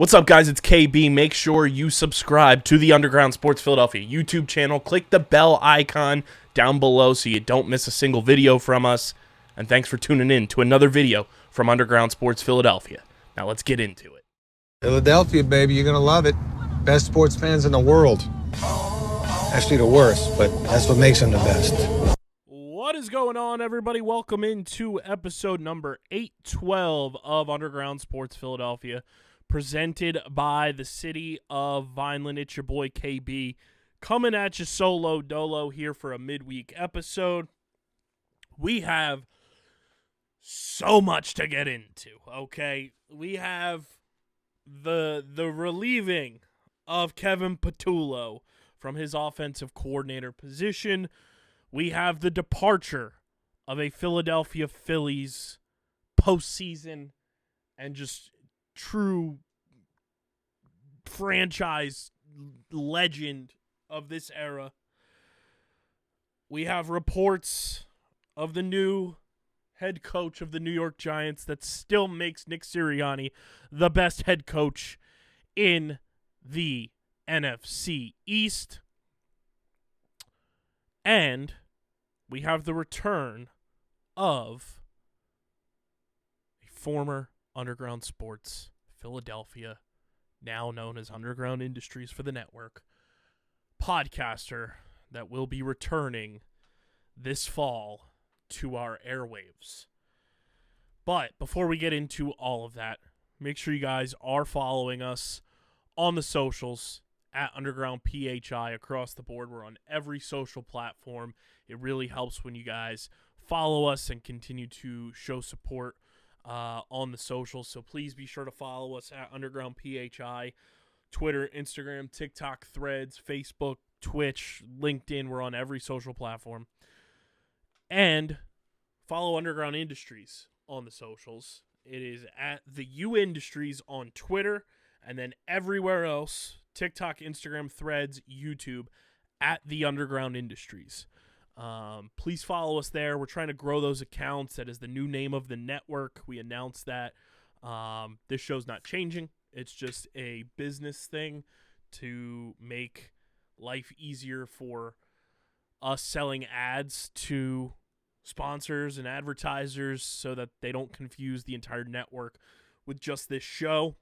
What's up, guys? It's KB. Make sure you subscribe to the Underground Sports Philadelphia YouTube channel. Click the bell icon down below so you don't miss a single video from us. And thanks for tuning in to another video from Underground Sports Philadelphia. Now let's get into it. Philadelphia, baby, you're going to love it. Best sports fans in the world. Actually, the worst, but that's what makes them the best. What is going on, everybody? Welcome into episode number 812 of Underground Sports Philadelphia, presented by the city of Vineland. It's your boy KB, coming at you solo dolo here for a midweek episode. We have so much to get into, okay? We have the relieving of Kevin Patullo from his offensive coordinator position. We have the departure of a Philadelphia Phillies postseason and just true franchise legend of this era. We have reports of the new head coach of the New York Giants that still makes Nick Sirianni the best head coach in the NFC East. And we have the return of a former Underground Sports Philadelphia, now known as Underground Industries for the network, podcaster that will be returning this fall to our airwaves. But before we get into all of that, make sure you guys are following us on the socials at Underground PHI across the board. We're on every social platform. It really helps when you guys follow us and continue to show support on the socials. So please be sure to follow us at Underground PHI, Twitter, Instagram, TikTok, Threads, Facebook, Twitch, LinkedIn. We're on every social platform. And follow Underground Industries on the socials. It is at the U Industries on Twitter, and then everywhere else, TikTok, Instagram, Threads, YouTube, at the Underground Industries. Please follow us there. We're trying to grow those accounts. That is the new name of the network. We announced that. This show's not changing. It's just a business thing to make life easier for us selling ads to sponsors and advertisers so that they don't confuse the entire network with just this show.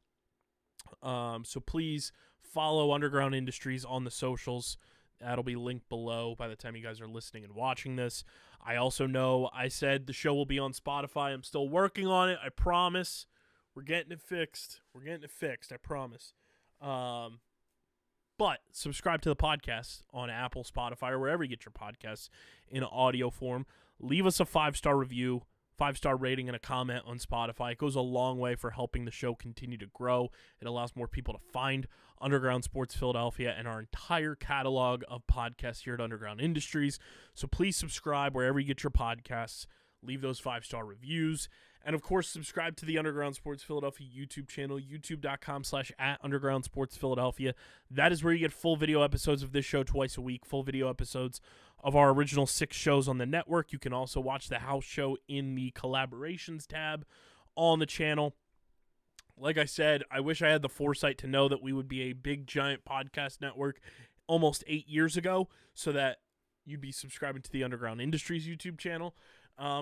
So please follow Underground Industries on the socials. That'll be linked below by the time you guys are listening and watching this. I also know I said the show will be on Spotify. I'm still working on it. I promise. We're getting it fixed. I promise. But subscribe to the podcast on Apple, Spotify, or wherever you get your podcasts in audio form. Leave us a 5-star review, 5-star rating, and a comment on Spotify. It goes a long way for helping the show continue to grow. It allows more people to find Underground Sports Philadelphia and our entire catalog of podcasts here at Underground Industries. So please subscribe wherever you get your podcasts. Leave those 5-star reviews. And, of course, subscribe to the Underground Sports Philadelphia YouTube channel, youtube.com/@Underground Sports Philadelphia. That is where you get full video episodes of this show twice a week, full video episodes of our original 6 shows on the network. You can also watch the house show in the collaborations tab on the channel. Like I said, I wish I had the foresight to know that we would be a big, giant podcast network almost 8 years ago so that you'd be subscribing to the Underground Industries YouTube channel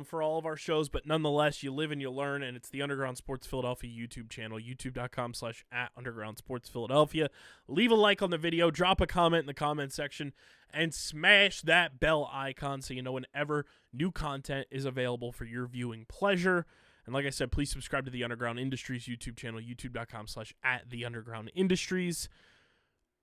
for all of our shows. But nonetheless, you live and you learn, and it's the Underground Sports Philadelphia YouTube channel, youtube.com/@Underground Sports Philadelphia. Leave a like on the video, drop a comment in the comment section, and smash that bell icon so you know whenever new content is available for your viewing pleasure. And like I said, please subscribe to the Underground Industries YouTube channel, youtube.com/@TheUnderground Industries.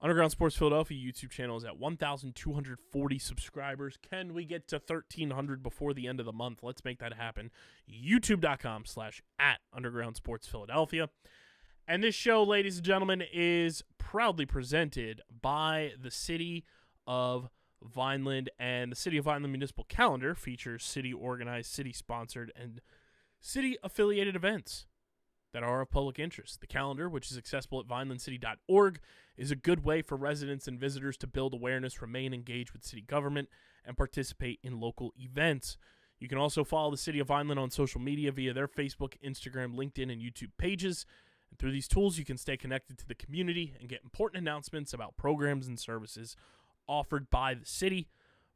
Underground Sports Philadelphia YouTube channel is at 1,240 subscribers. Can we get to 1,300 before the end of the month? Let's make that happen. youtube.com/@Underground Sports Philadelphia. And this show, ladies and gentlemen, is proudly presented by the city of Vineland. And the City of Vineland Municipal Calendar features city-organized, city-sponsored, and city-affiliated events that are of public interest. The calendar, which is accessible at vinelandcity.org, is a good way for residents and visitors to build awareness, remain engaged with city government, and participate in local events. You can also follow the City of Vineland on social media via their Facebook, Instagram, LinkedIn, and YouTube pages. And through these tools, you can stay connected to the community and get important announcements about programs and services offered by the city.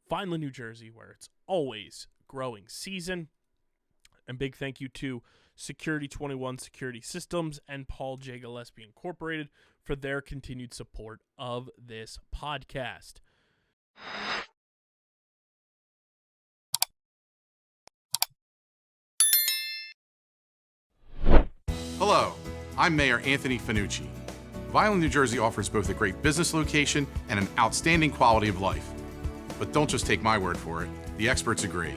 Vineland, New Jersey, where it's always growing season. And big thank you to Security 21 Security Systems and Paul J. Gillespie Incorporated for their continued support of this podcast. Hello, I'm Mayor Anthony Fanucci. Vineland, New Jersey offers both a great business location and an outstanding quality of life. But don't just take my word for it, the experts agree.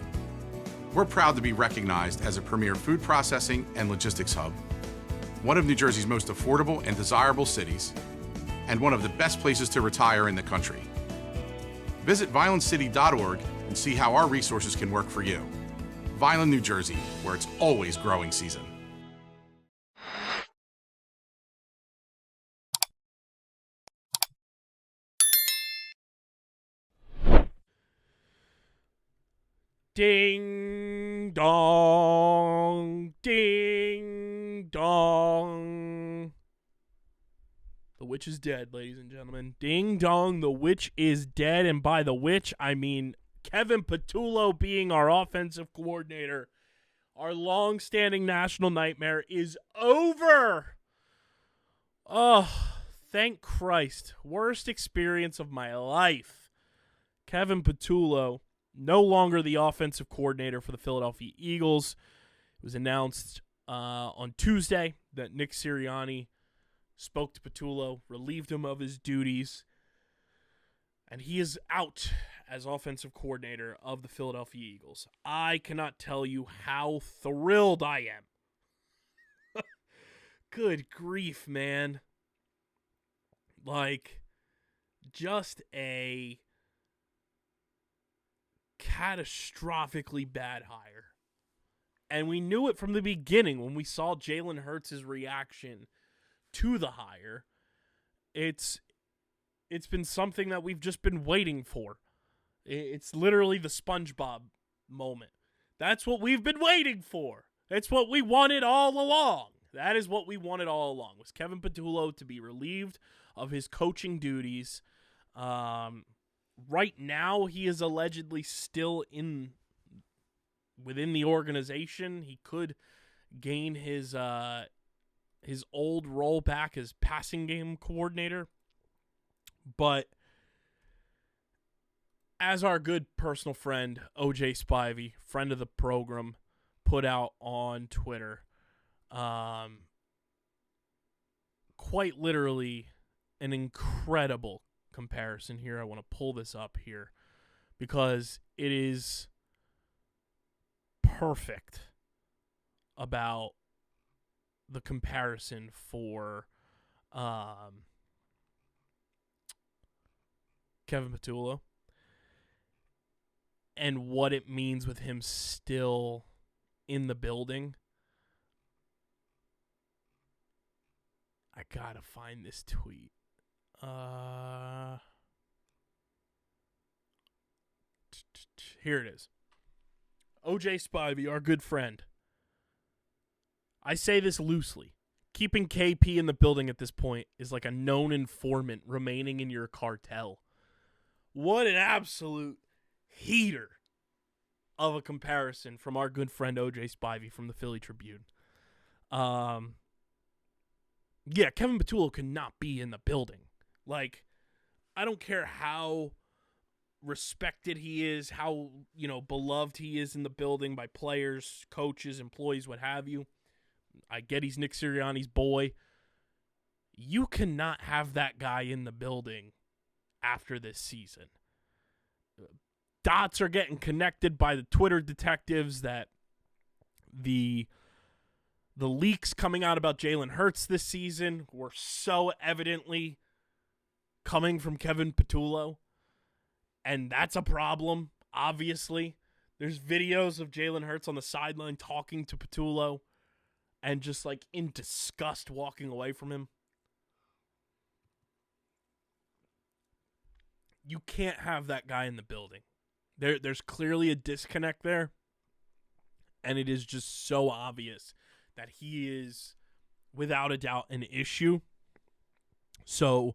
We're proud to be recognized as a premier food processing and logistics hub, one of New Jersey's most affordable and desirable cities, and one of the best places to retire in the country. Visit vinelandcity.org and see how our resources can work for you. Vineland, New Jersey, where it's always growing season. Ding dong, ding dong. The witch is dead, ladies and gentlemen. Ding dong, the witch is dead. And by the witch, I mean Kevin Patullo being our offensive coordinator. Our long-standing national nightmare is over. Oh, thank Christ. Worst experience of my life. Kevin Patullo, no longer the offensive coordinator for the Philadelphia Eagles. It was announced on Tuesday that Nick Sirianni spoke to Patullo, relieved him of his duties, and he is out as offensive coordinator of the Philadelphia Eagles. I cannot tell you how thrilled I am. Good grief, man. Like, just a catastrophically bad hire. And we knew it from the beginning when we saw Jalen Hurts' reaction to the hire. It's been something that we've just been waiting for. It's literally the SpongeBob moment. That's what we've been waiting for. It's what we wanted all along. That is what we wanted all along, was Kevin Patullo to be relieved of his coaching duties. Right now, he is allegedly still within the organization. He could gain his old role back as passing game coordinator. But as our good personal friend, OJ Spivey, friend of the program, put out on Twitter, quite literally an incredible comparison here. I want to pull this up here because it is perfect about the comparison for Kevin Patullo and what it means with him still in the building. I gotta find this tweet. Here it is. OJ Spivey, our good friend. I say this loosely. Keeping KP in the building at this point is like a known informant remaining in your cartel. What an absolute heater of a comparison from our good friend OJ Spivey from the Philly Tribune. Yeah, Kevin Patullo cannot be in the building. Like, I don't care how respected he is, how, beloved he is in the building by players, coaches, employees, what have you. I get he's Nick Sirianni's boy. You cannot have that guy in the building after this season. Dots are getting connected by the Twitter detectives that the leaks coming out about Jalen Hurts this season were so evidently coming from Kevin Patullo. And that's a problem, obviously. There's videos of Jalen Hurts on the sideline talking to Patullo and just like in disgust walking away from him. You can't have that guy in the building. There's clearly a disconnect there. And it is just so obvious that he is without a doubt an issue. So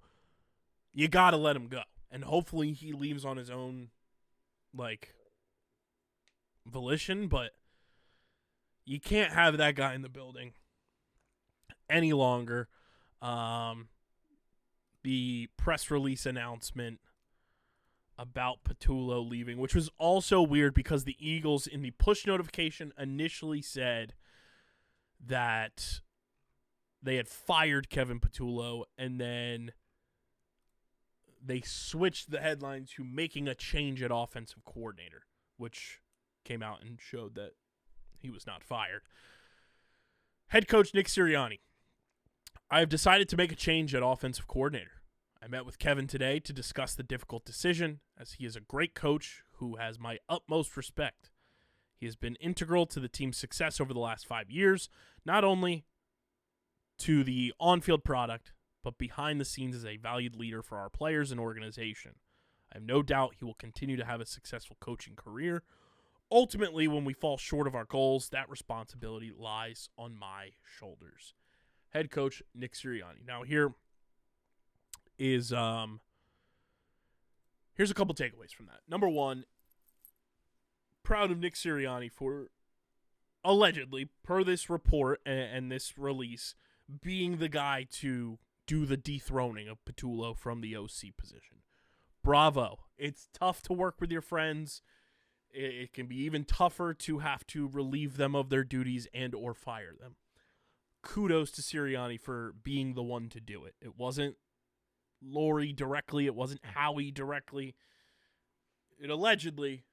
you got to let him go. And hopefully he leaves on his own, volition. But you can't have that guy in the building any longer. The press release announcement about Patullo leaving, which was also weird because the Eagles in the push notification initially said that they had fired Kevin Patullo, and then they switched the headline to making a change at offensive coordinator, which came out and showed that he was not fired. Head coach Nick Sirianni. I have decided to make a change at offensive coordinator. I met with Kevin today to discuss the difficult decision, as he is a great coach who has my utmost respect. He has been integral to the team's success over the last 5 years, not only to the on-field product, but behind the scenes as a valued leader for our players and organization. I have no doubt he will continue to have a successful coaching career. Ultimately, when we fall short of our goals, that responsibility lies on my shoulders. Head coach Nick Sirianni. Now here's a couple takeaways from that. Number one, proud of Nick Sirianni for allegedly, per this report and this release, being the guy to do the dethroning of Patullo from the OC position. Bravo. It's tough to work with your friends. It can be even tougher to have to relieve them of their duties and or fire them. Kudos to Sirianni for being the one to do it. It wasn't Lori directly. It wasn't Howie directly. It allegedly,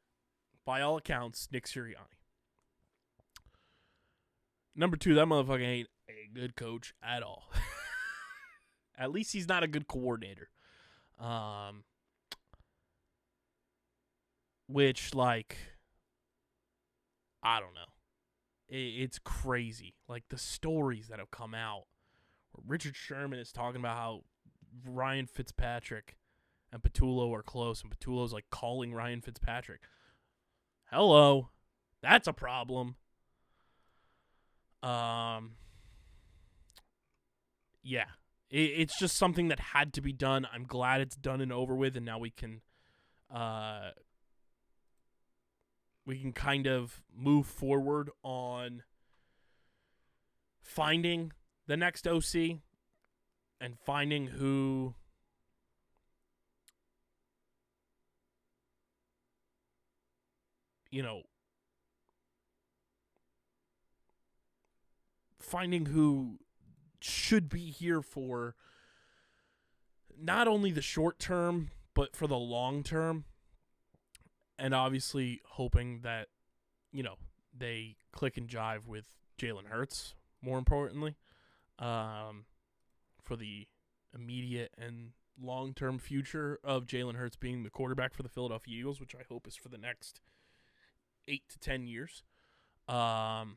by all accounts, Nick Sirianni. Number two, that motherfucker ain't a good coach at all. At least he's not a good coordinator. Which, I don't know. It's crazy. The stories that have come out. Where Richard Sherman is talking about how Ryan Fitzpatrick and Patullo are close, and Patullo's, calling Ryan Fitzpatrick. Hello. That's a problem. Yeah. It's just something that had to be done. I'm glad it's done and over with, and now we can kind of move forward on finding the next OC and finding who should be here for not only the short term, but for the long term. And obviously hoping that, they click and jive with Jalen Hurts, more importantly, for the immediate and long-term future of Jalen Hurts being the quarterback for the Philadelphia Eagles, which I hope is for the next 8 to 10 years. I'm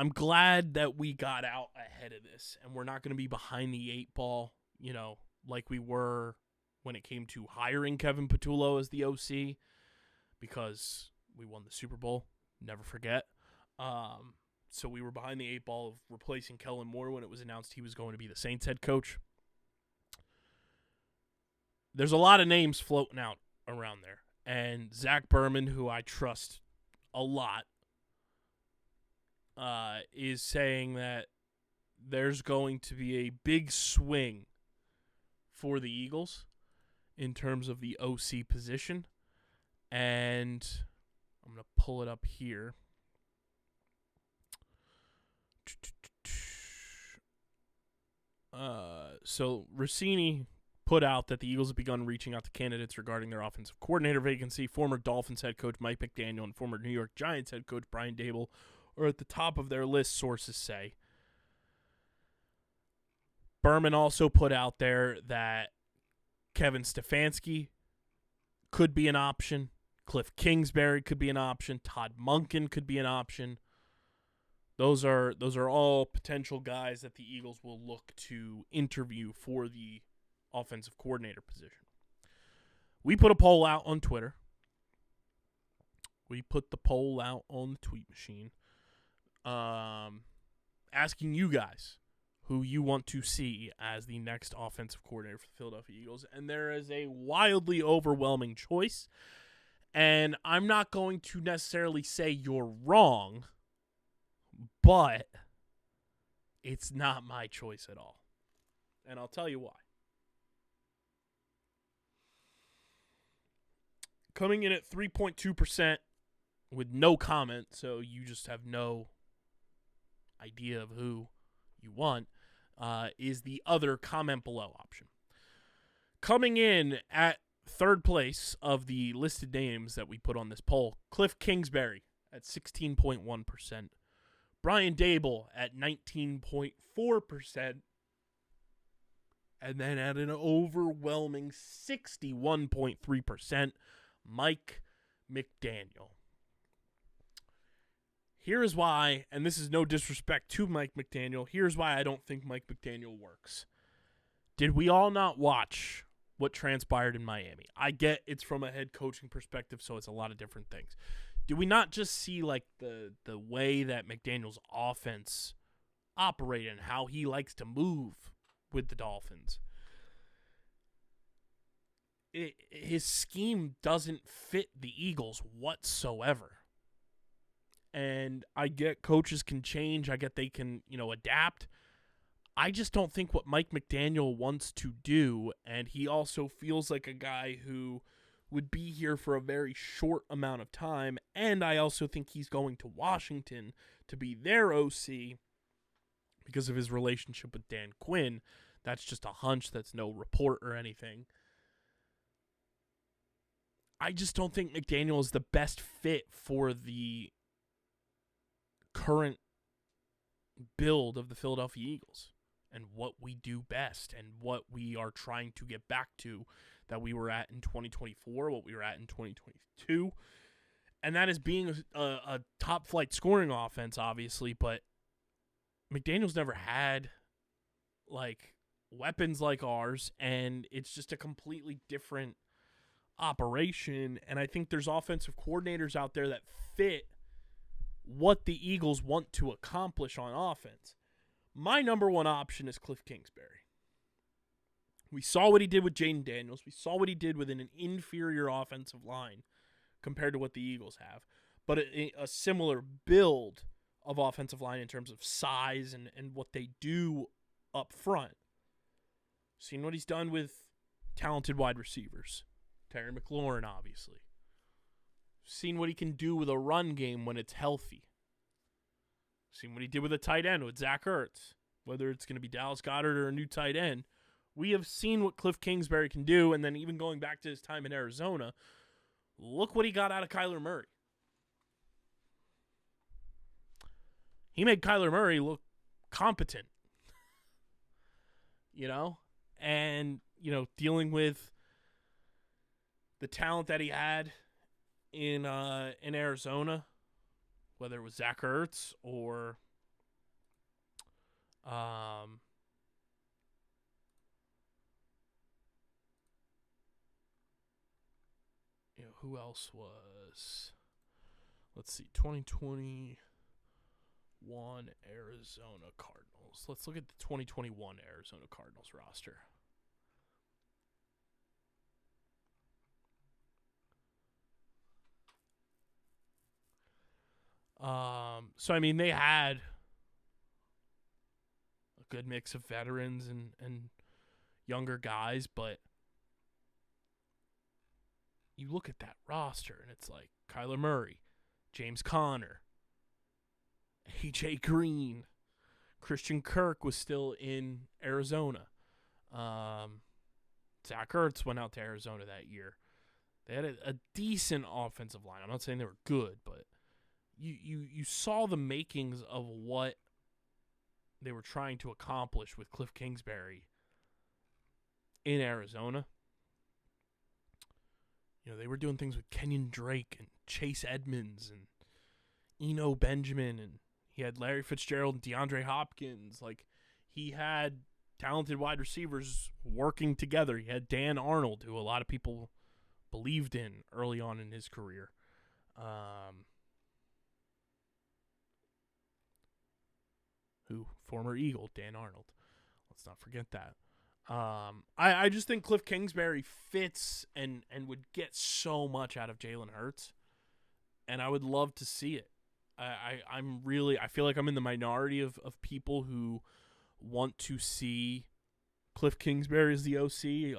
glad that we got out ahead of this, and we're not going to be behind the 8 ball, like we were when it came to hiring Kevin Patullo as the OC, because we won the Super Bowl, never forget. So we were behind the 8 ball of replacing Kellen Moore when it was announced he was going to be the Saints head coach. There's a lot of names floating out around there, and Zach Berman, who I trust a lot, is saying that there's going to be a big swing for the Eagles in terms of the OC position. And I'm going to pull it up here. So Rossini put out that the Eagles have begun reaching out to candidates regarding their offensive coordinator vacancy. Former Dolphins head coach Mike McDaniel and former New York Giants head coach Brian Daboll are at the top of their list, sources say. Berman also put out there that Kevin Stefanski could be an option. Cliff Kingsbury could be an option. Todd Monken could be an option. Those are all potential guys that the Eagles will look to interview for the offensive coordinator position. We put a poll out on Twitter we put the poll out on the tweet machine, asking you guys who you want to see as the next offensive coordinator for the Philadelphia Eagles. And there is a wildly overwhelming choice. And I'm not going to necessarily say you're wrong, but it's not my choice at all. And I'll tell you why. Coming in at 3.2% with no comment, so you just have no idea of who you want, is the other comment below option. Coming in at third place of the listed names that we put on this poll, Cliff Kingsbury at 16.1%, Brian Dable at 19.4%, and then at an overwhelming 61.3%, Mike McDaniel. Here is why, and this is no disrespect to Mike McDaniel, here's why I don't think Mike McDaniel works. Did we all not watch what transpired in Miami? I get it's from a head coaching perspective, so it's a lot of different things. Did we not just see like the way that McDaniel's offense operated and how he likes to move with the Dolphins? His scheme doesn't fit the Eagles whatsoever. And I get coaches can change. I get they can, adapt. I just don't think what Mike McDaniel wants to do, and he also feels like a guy who would be here for a very short amount of time, and I also think he's going to Washington to be their OC because of his relationship with Dan Quinn. That's just a hunch. That's no report or anything. I just don't think McDaniel is the best fit for the current build of the Philadelphia Eagles and what we do best and what we are trying to get back to that we were at in 2024, what we were at in 2022. And that is being a top-flight scoring offense, obviously, but McDaniel's never had, weapons like ours, and it's just a completely different operation. And I think there's offensive coordinators out there that fit what the Eagles want to accomplish on offense. My number one option is Cliff Kingsbury. We saw what he did with Jaden Daniels. We saw what he did with an inferior offensive line compared to what the Eagles have, but a similar build of offensive line in terms of size and what they do up front. Seen what he's done with talented wide receivers. Terry McLaurin, obviously. Seen what he can do with a run game when it's healthy. Seen what he did with a tight end with Zach Ertz. Whether it's going to be Dallas Goedert or a new tight end, we have seen what Cliff Kingsbury can do, and then even going back to his time in Arizona, look what he got out of Kyler Murray. He made Kyler Murray look competent. And, dealing with the talent that he had in Arizona, whether it was Zach Ertz or who else was, let's see, 2021 Arizona Cardinals. Let's look at the 2021 Arizona Cardinals roster. They had a good mix of veterans and younger guys, but you look at that roster and it's like Kyler Murray, James Conner, A.J. Green, Christian Kirk was still in Arizona. Zach Ertz went out to Arizona that year. They had a decent offensive line. I'm not saying they were good, but you saw the makings of what they were trying to accomplish with Cliff Kingsbury in Arizona. They were doing things with Kenyon Drake and Chase Edmonds and Eno Benjamin, and he had Larry Fitzgerald and DeAndre Hopkins. He had talented wide receivers working together. He had Dan Arnold, who a lot of people believed in early on in his career. Former Eagle, Dan Arnold. Let's not forget that. I just think Cliff Kingsbury fits and would get so much out of Jalen Hurts, and I would love to see it. I feel like I'm in the minority of people who want to see Cliff Kingsbury as the OC.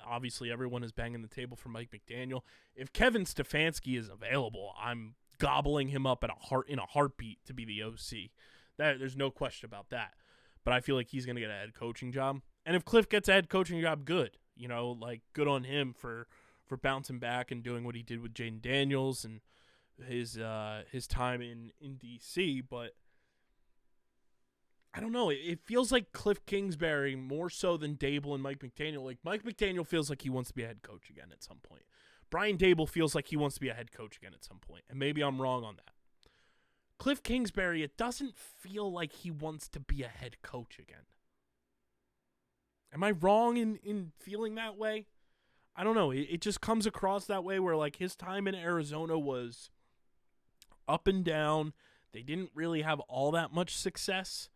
Obviously, everyone is banging the table for Mike McDaniel. If Kevin Stefanski is available, I'm gobbling him up in a heartbeat to be the OC. There's no question about that. But I feel like he's going to get a head coaching job. And if Cliff gets a head coaching job, good. Good on him for bouncing back and doing what he did with Jaden Daniels and his time in D.C., but I don't know. It feels like Cliff Kingsbury more so than Dable and Mike McDaniel. Like, Mike McDaniel feels like he wants to be a head coach again at some point. Brian Dable feels like he wants to be a head coach again at some point, and maybe I'm wrong on that. Cliff Kingsbury, it doesn't feel like he wants to be a head coach again. Am I wrong in feeling that way? I don't know. It just comes across that way where, like, his time in Arizona was up and down. They didn't really have all that much success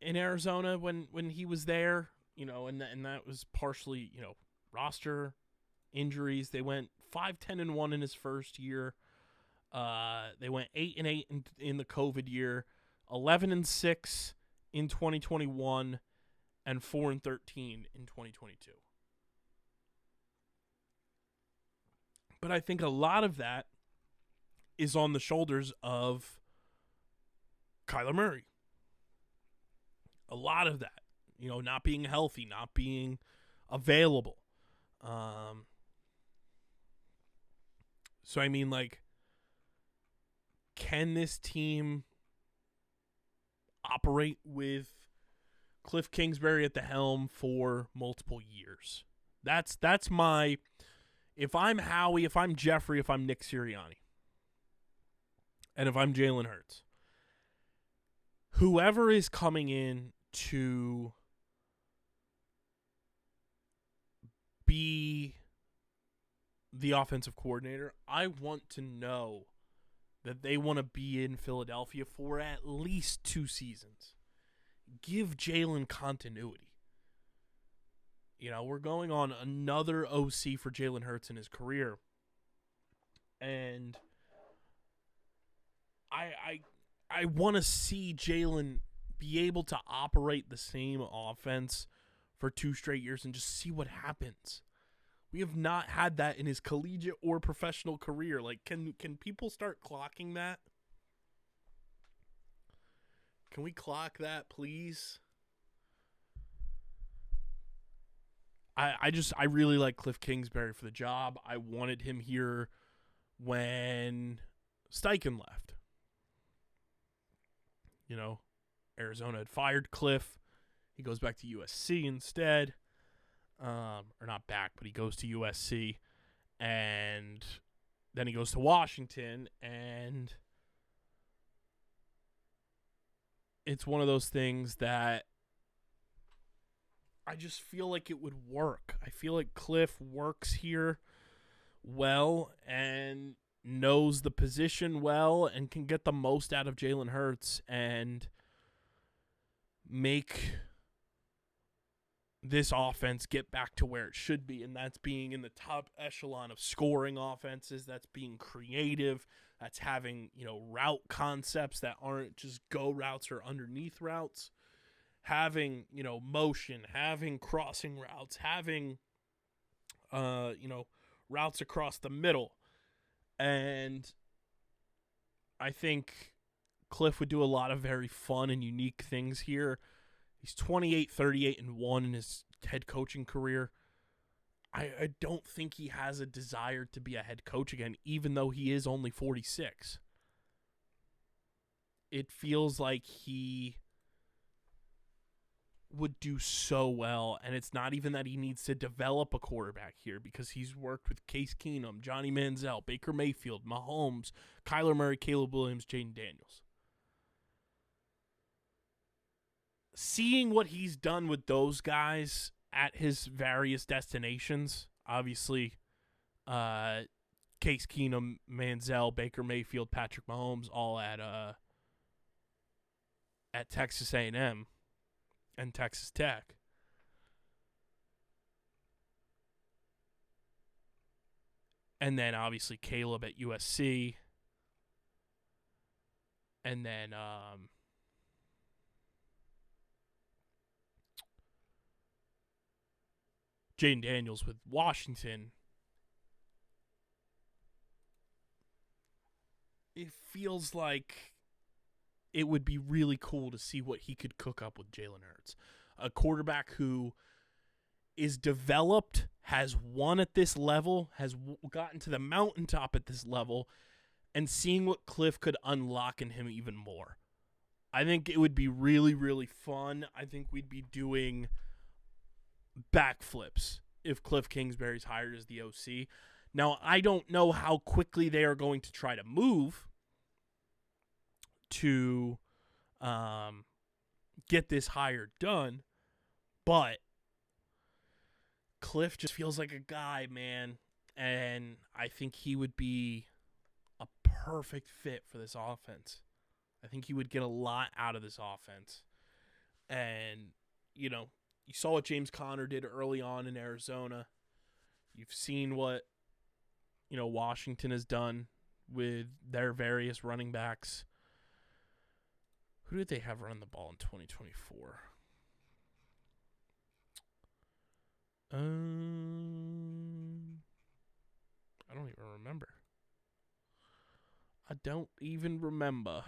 in Arizona when he was there, and that was partially, roster injuries. They went 5-10-1 in his first year. They went 8-8 in the COVID year, 11-6 in 2021, and 4-13 in 2022. But I think a lot of that is on the shoulders of Kyler Murray. A lot of that, not being healthy, not being available. So, I mean, like, can this team operate with Cliff Kingsbury at the helm for multiple years? That's my... If I'm Howie, if I'm Jeffrey, if I'm Nick Sirianni, and if I'm Jalen Hurts, whoever is coming in to be the offensive coordinator, I want to know that they want to be in Philadelphia for at least 2 seasons. Give Jalen continuity. We're going on another OC for Jalen Hurts in his career. And I want to see Jalen be able to operate the same offense for 2 straight years and just see what happens. We have not had that in his collegiate or professional career. Like, can people start clocking that? Can we clock that, please? I really like Cliff Kingsbury for the job. I wanted him here when Steichen left. Arizona had fired Cliff. He goes back to USC instead. Or not back, but he goes to USC. And then he goes to Washington. And it's one of those things that I just feel like it would work. I feel like Cliff works here well and knows the position well and can get the most out of Jalen Hurts and make this offense get back to where it should be, and that's being in the top echelon of scoring offenses. That's being creative. That's having, route concepts that aren't just go routes or underneath routes. Having, motion, having crossing routes, having, routes across the middle. And I think Cliff would do a lot of very fun and unique things here. He's 28-38-1 in his head coaching career. I don't think he has a desire to be a head coach again, even though he is only 46. It feels like he would do so well, and it's not even that he needs to develop a quarterback here because he's worked with Case Keenum, Johnny Manziel, Baker Mayfield, Mahomes, Kyler Murray, Caleb Williams, Jaden Daniels. Seeing what he's done with those guys at his various destinations, obviously Case Keenum, Manziel, Baker Mayfield, Patrick Mahomes, all at Texas A&M and Texas Tech. And then obviously Caleb at USC. And then Jaden Daniels with Washington. It feels like it would be really cool to see what he could cook up with Jalen Hurts. A quarterback who is developed, has won at this level, has gotten to the mountaintop at this level, and seeing what Cliff could unlock in him even more. I think it would be really, really fun. I think we'd be doing backflips if Cliff Kingsbury's hired as the OC. Now, I don't know how quickly they are going to try to move to get this hire done, but Cliff just feels like a guy, man, and I think he would be a perfect fit for this offense. I think he would get a lot out of this offense. And, you know, you saw what James Conner did early on in Arizona. You've seen what, you know, Washington has done with their various running backs. Who did they have run the ball in 2024? I don't even remember.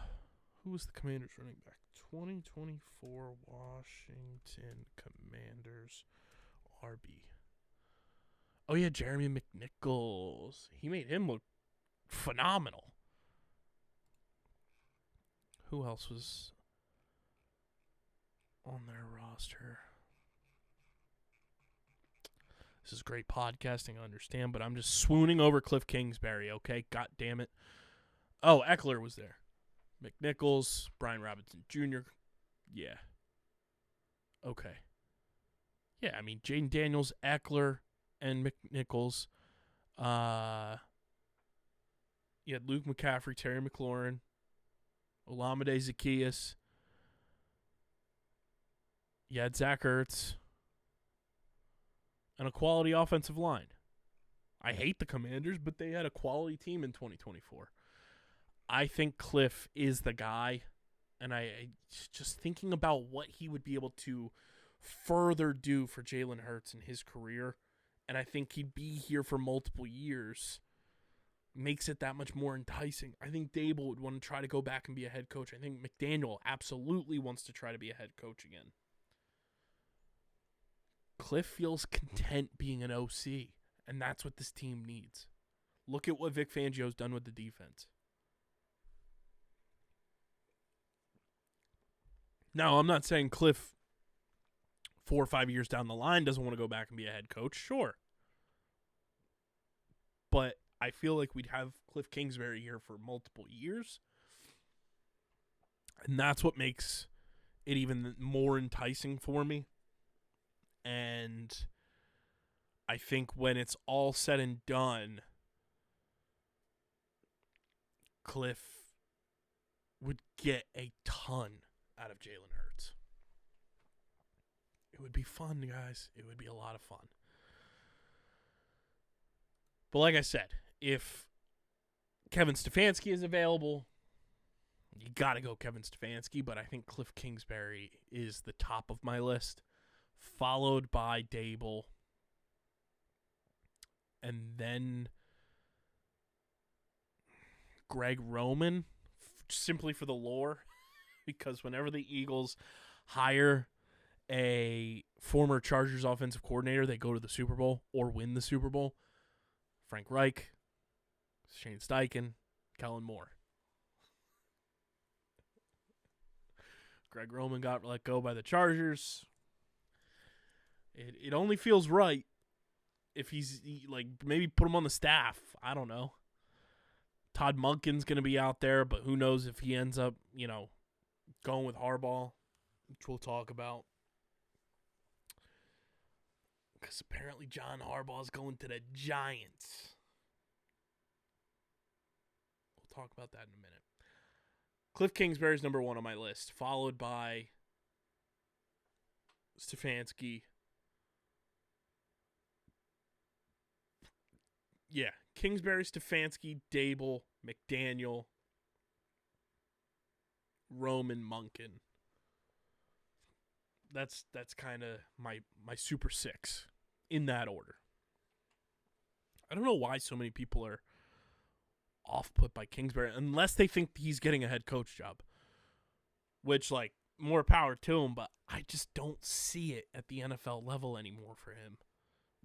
Who was the Commanders running back? 2024 Washington Commanders RB. Oh, yeah, Jeremy McNichols. He made him look phenomenal. Who else was on their roster? This is great podcasting, I understand, but I'm just swooning over Cliff Kingsbury, okay? God damn it. Oh, Eckler was there. McNichols, Brian Robinson Jr. Yeah. Okay. Yeah, I mean, Jaden Daniels, Eckler, and McNichols. You had Luke McCaffrey, Terry McLaurin, Olamide Zaccheaus. You had Zach Ertz. And a quality offensive line. I hate the Commanders, but they had a quality team in 2024. I think Cliff is the guy, and I just thinking about what he would be able to further do for Jalen Hurts in his career, and I think he'd be here for multiple years, makes it that much more enticing. I think Dable would want to try to go back and be a head coach. I think McDaniel absolutely wants to try to be a head coach again. Cliff feels content being an OC, and that's what this team needs. Look at what Vic Fangio's done with the defense. Now, I'm not saying Cliff 4 or 5 years down the line doesn't want to go back and be a head coach. Sure. But I feel like we'd have Cliff Kingsbury here for multiple years. And that's what makes it even more enticing for me. And I think when it's all said and done, Cliff would get a ton out of Jalen Hurts. It would be fun, guys. It would be a lot of fun. But like I said, if Kevin Stefanski is available, you got to go Kevin Stefanski, but I think Cliff Kingsbury is the top of my list, followed by Dable, and then Greg Roman, simply for the lore, because whenever the Eagles hire a former Chargers offensive coordinator, they go to the Super Bowl or win the Super Bowl. Frank Reich, Shane Steichen, Kellen Moore. Greg Roman got let go by the Chargers. It only feels right if maybe put him on the staff. I don't know. Todd Monken's going to be out there, but who knows if he ends up, going with Harbaugh, which we'll talk about. Because apparently John Harbaugh is going to the Giants. We'll talk about that in a minute. Cliff Kingsbury's number 1 on my list, followed by Stefanski. Yeah, Kingsbury, Stefanski, Dable, McDaniel, Roman, Munkin. That's kind of my super 6 in that order. I don't know why so many people are off-put by Kingsbury unless they think he's getting a head coach job, which, like, more power to him, but I just don't see it at the NFL level anymore for him.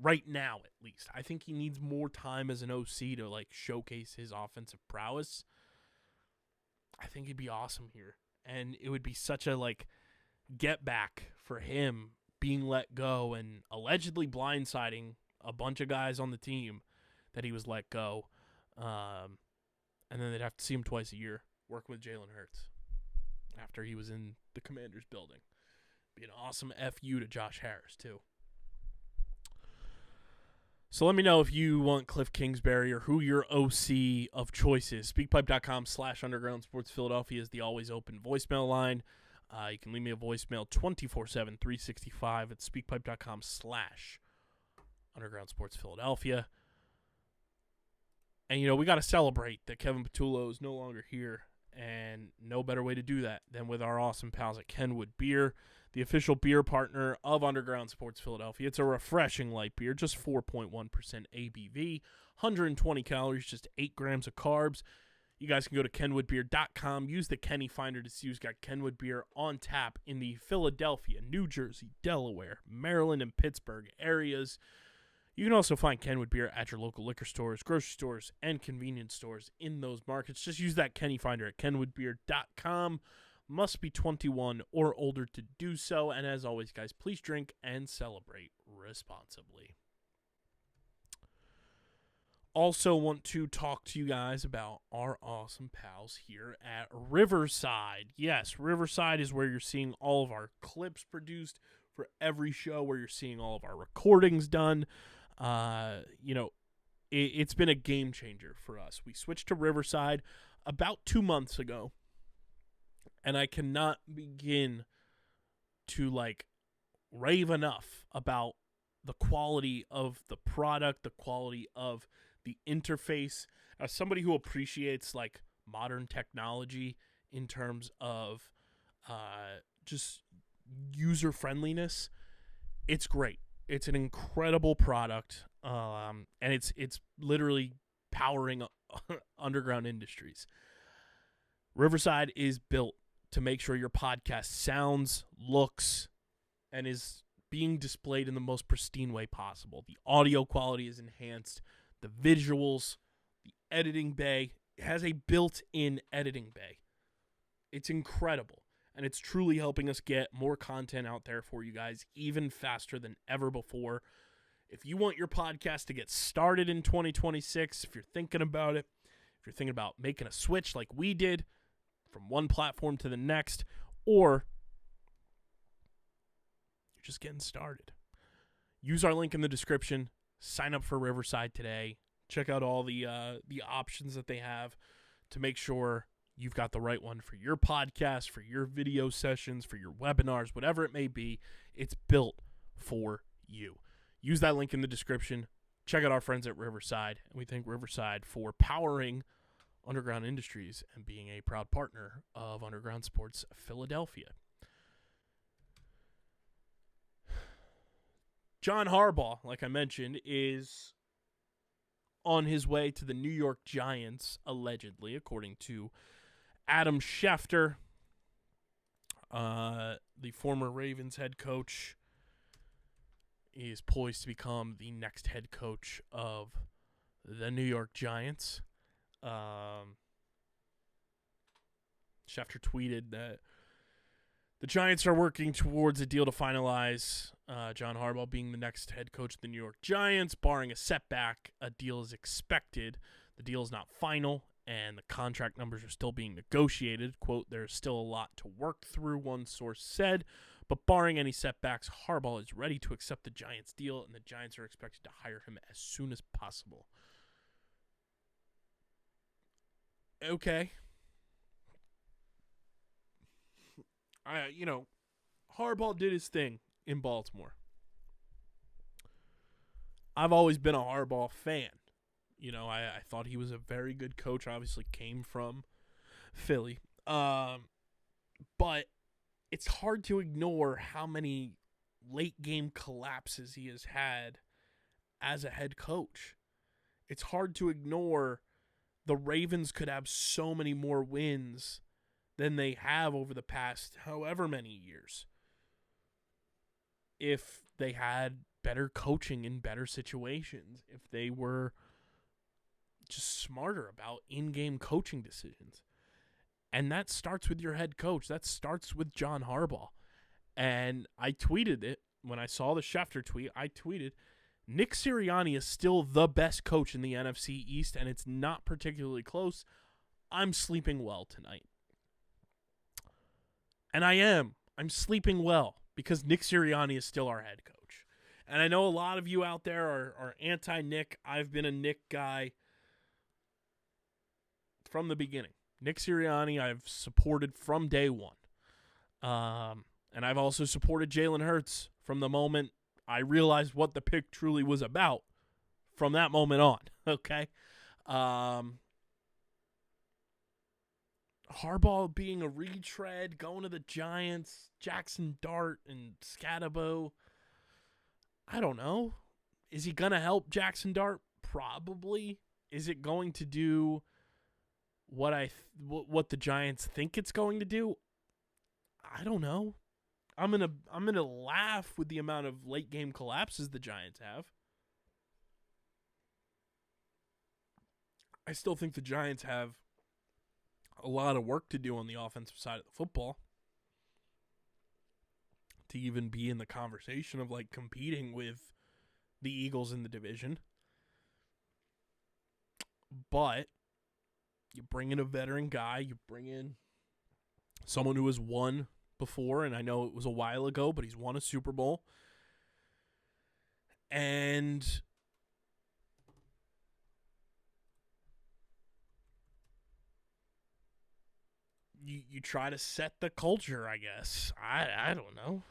Right now, at least. I think he needs more time as an OC to, like, showcase his offensive prowess. I think he'd be awesome here. And it would be such a, like, get back for him being let go and allegedly blindsiding a bunch of guys on the team that he was let go. And then they'd have to see him twice a year, working with Jalen Hurts after he was in the Commanders building. Be an awesome FU to Josh Harris, too. So let me know if you want Cliff Kingsbury or who your OC of choice is. Speakpipe.com/Underground Sports Philadelphia is the always open voicemail line. You can leave me a voicemail 24/7, 365 at speakpipe.com/Underground Sports Philadelphia. And, you know, we got to celebrate that Kevin Patullo is no longer here. And no better way to do that than with our awesome pals at Kenwood Beer, the official beer partner of Underground Sports Philadelphia. It's a refreshing light beer, just 4.1% ABV, 120 calories, just 8 grams of carbs. You guys can go to kenwoodbeer.com, use the Kenny Finder to see who's got Kenwood Beer on tap in the Philadelphia, New Jersey, Delaware, Maryland, and Pittsburgh areas. You can also find Kenwood Beer at your local liquor stores, grocery stores, and convenience stores in those markets. Just use that Kenny Finder at kenwoodbeer.com. Must be 21 or older to do so. And as always, guys, please drink and celebrate responsibly. Also want to talk to you guys about our awesome pals here at Riverside. Yes, Riverside is where you're seeing all of our clips produced for every show, where you're seeing all of our recordings done. You know, it's been a game changer for us. We switched to Riverside about 2 months ago, and I cannot begin to, like, rave enough about the quality of the product, the quality of the interface. As somebody who appreciates, like, modern technology in terms of just user friendliness, it's great. It's an incredible product, and it's literally powering underground industries. Riverside is built to make sure your podcast sounds, looks, and is being displayed in the most pristine way possible. The audio quality is enhanced, the visuals, the editing bay. It has a built-in editing bay. It's incredible. And it's truly helping us get more content out there for you guys even faster than ever before. If you want your podcast to get started in 2026, if you're thinking about it, if you're thinking about making a switch like we did from one platform to the next, or you're just getting started, use our link in the description. Sign up for Riverside today. Check out all the options that they have to make sure you've got the right one for your podcast, for your video sessions, for your webinars, whatever it may be. It's built for you. Use that link in the description. Check out our friends at Riverside. And we thank Riverside for powering underground industries and being a proud partner of Underground Sports Philadelphia. John Harbaugh, like I mentioned, is on his way to the New York Giants, allegedly, according to Adam Schefter, the former Ravens head coach, is poised to become the next head coach of the New York Giants. Schefter tweeted that the Giants are working towards a deal to finalize John Harbaugh being the next head coach of the New York Giants. Barring a setback, a deal is expected. The deal is not final, and the contract numbers are still being negotiated. Quote, there's still a lot to work through, one source said. But barring any setbacks, Harbaugh is ready to accept the Giants deal, and the Giants are expected to hire him as soon as possible. Okay. Harbaugh did his thing in Baltimore. I've always been a Harbaugh fan. I thought he was a very good coach. Obviously came from Philly. But it's hard to ignore how many late game collapses he has had as a head coach. It's hard to ignore the Ravens could have so many more wins than they have over the past however many years if they had better coaching in better situations, if they were just smarter about in-game coaching decisions. And that starts with your head coach. That starts with John Harbaugh. And I tweeted it when I saw the Schefter tweet. I tweeted, Nick Sirianni is still the best coach in the NFC East, and it's not particularly close. I'm sleeping well tonight. And I am. I'm sleeping well because Nick Sirianni is still our head coach. And I know a lot of you out there are anti-Nick. I've been a Nick guy from the beginning. Nick Sirianni I've supported from day one. And I've also supported Jalen Hurts from the moment I realized what the pick truly was about from that moment on. Okay? Harbaugh being a retread, going to the Giants, Jackson Dart and Scatabo. I don't know. Is he going to help Jackson Dart? Probably. Is it going to do what the Giants think it's going to do? I don't know. I'm gonna laugh with the amount of late game collapses the Giants have. I still think the Giants have a lot of work to do on the offensive side of the football to even be in the conversation of like competing with the Eagles in the division. But you bring in a veteran guy, you bring in someone who has won before, and I know it was a while ago, but he's won a Super Bowl. And you try to set the culture, I guess. I don't know.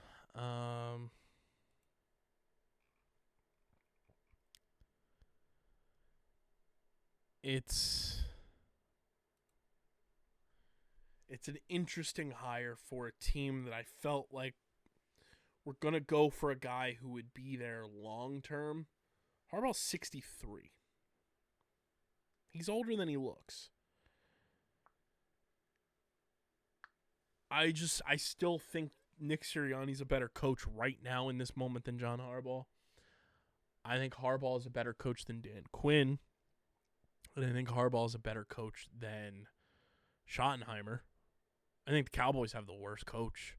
It's an interesting hire for a team that I felt like we're going to go for a guy who would be there long term. Harbaugh's 63. He's older than he looks. I still think Nick Sirianni's a better coach right now in this moment than John Harbaugh. I think Harbaugh is a better coach than Dan Quinn. And I think Harbaugh is a better coach than Schottenheimer. I think the Cowboys have the worst coach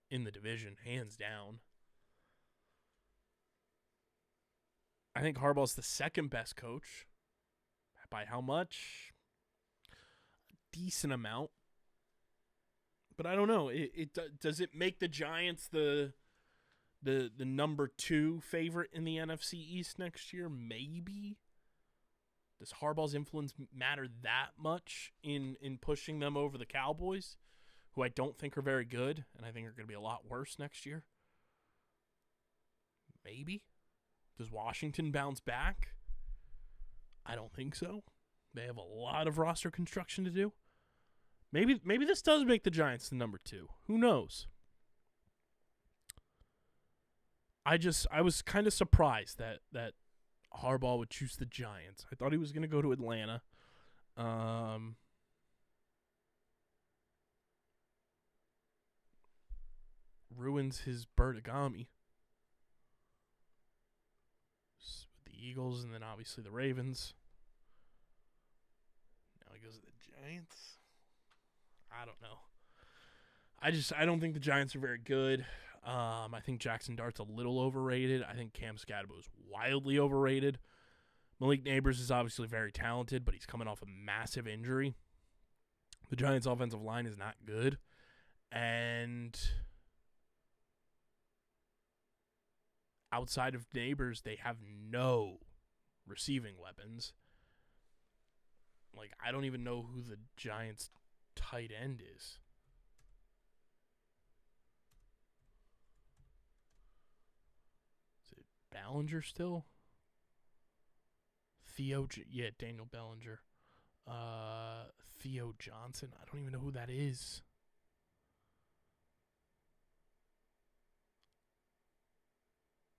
in the division, hands down. I think Harbaugh's the second best coach. By how much? A decent amount. But I don't know. Does it make the Giants the number 2 favorite in the NFC East next year? Maybe. Does Harbaugh's influence matter that much in pushing them over the Cowboys, who I don't think are very good, and I think are going to be a lot worse next year? Maybe. Does Washington bounce back? I don't think so. They have a lot of roster construction to do. Maybe this does make the Giants the number 2. Who knows? I was kind of surprised that Harbaugh would choose the Giants. I thought he was going to go to Atlanta. Ruins his Bertigami with the Eagles and then obviously the Ravens. Now he goes to the Giants. I don't know. I don't think the Giants are very good. I think Jackson Dart's a little overrated. I think Cam Scatabo is wildly overrated. Malik Neighbors is obviously very talented, but he's coming off a massive injury. The Giants' offensive line is not good. And outside of Neighbors, they have no receiving weapons. Like, I don't even know who the Giants' tight end is. Is it Ballinger still? Daniel Bellinger. Theo Johnson. I don't even know who that is.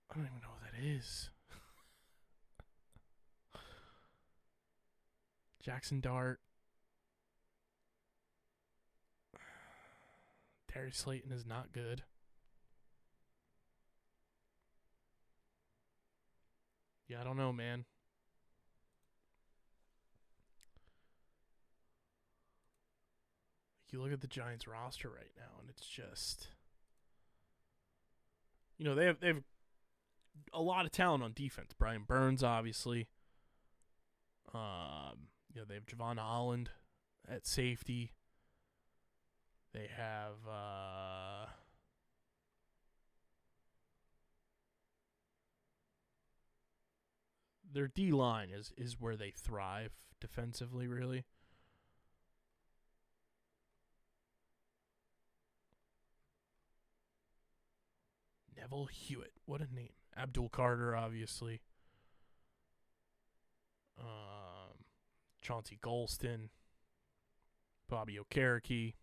I don't even know who that is. Jackson Dart. Terry Slayton is not good. Yeah, I don't know, man. You look at the Giants roster right now, and it's just, they have a lot of talent on defense. Brian Burns, obviously. They have Javon Holland at safety. They have their D-line is where they thrive defensively, really. Neville Hewitt, what a name. Abdul Carter, obviously. Chauncey Golston. Bobby Okereke.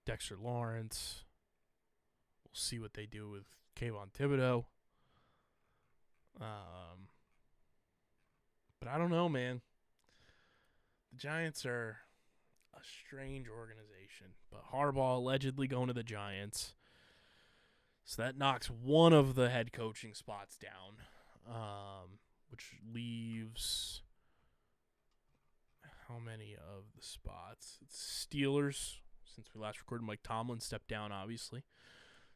Dexter Lawrence. We'll see what they do with Kayvon Thibodeau. But I don't know, man. The Giants are a strange organization. But Harbaugh allegedly going to the Giants. So that knocks one of the head coaching spots down. Which leaves how many of the spots? It's Steelers. Since we last recorded, Mike Tomlin stepped down, obviously.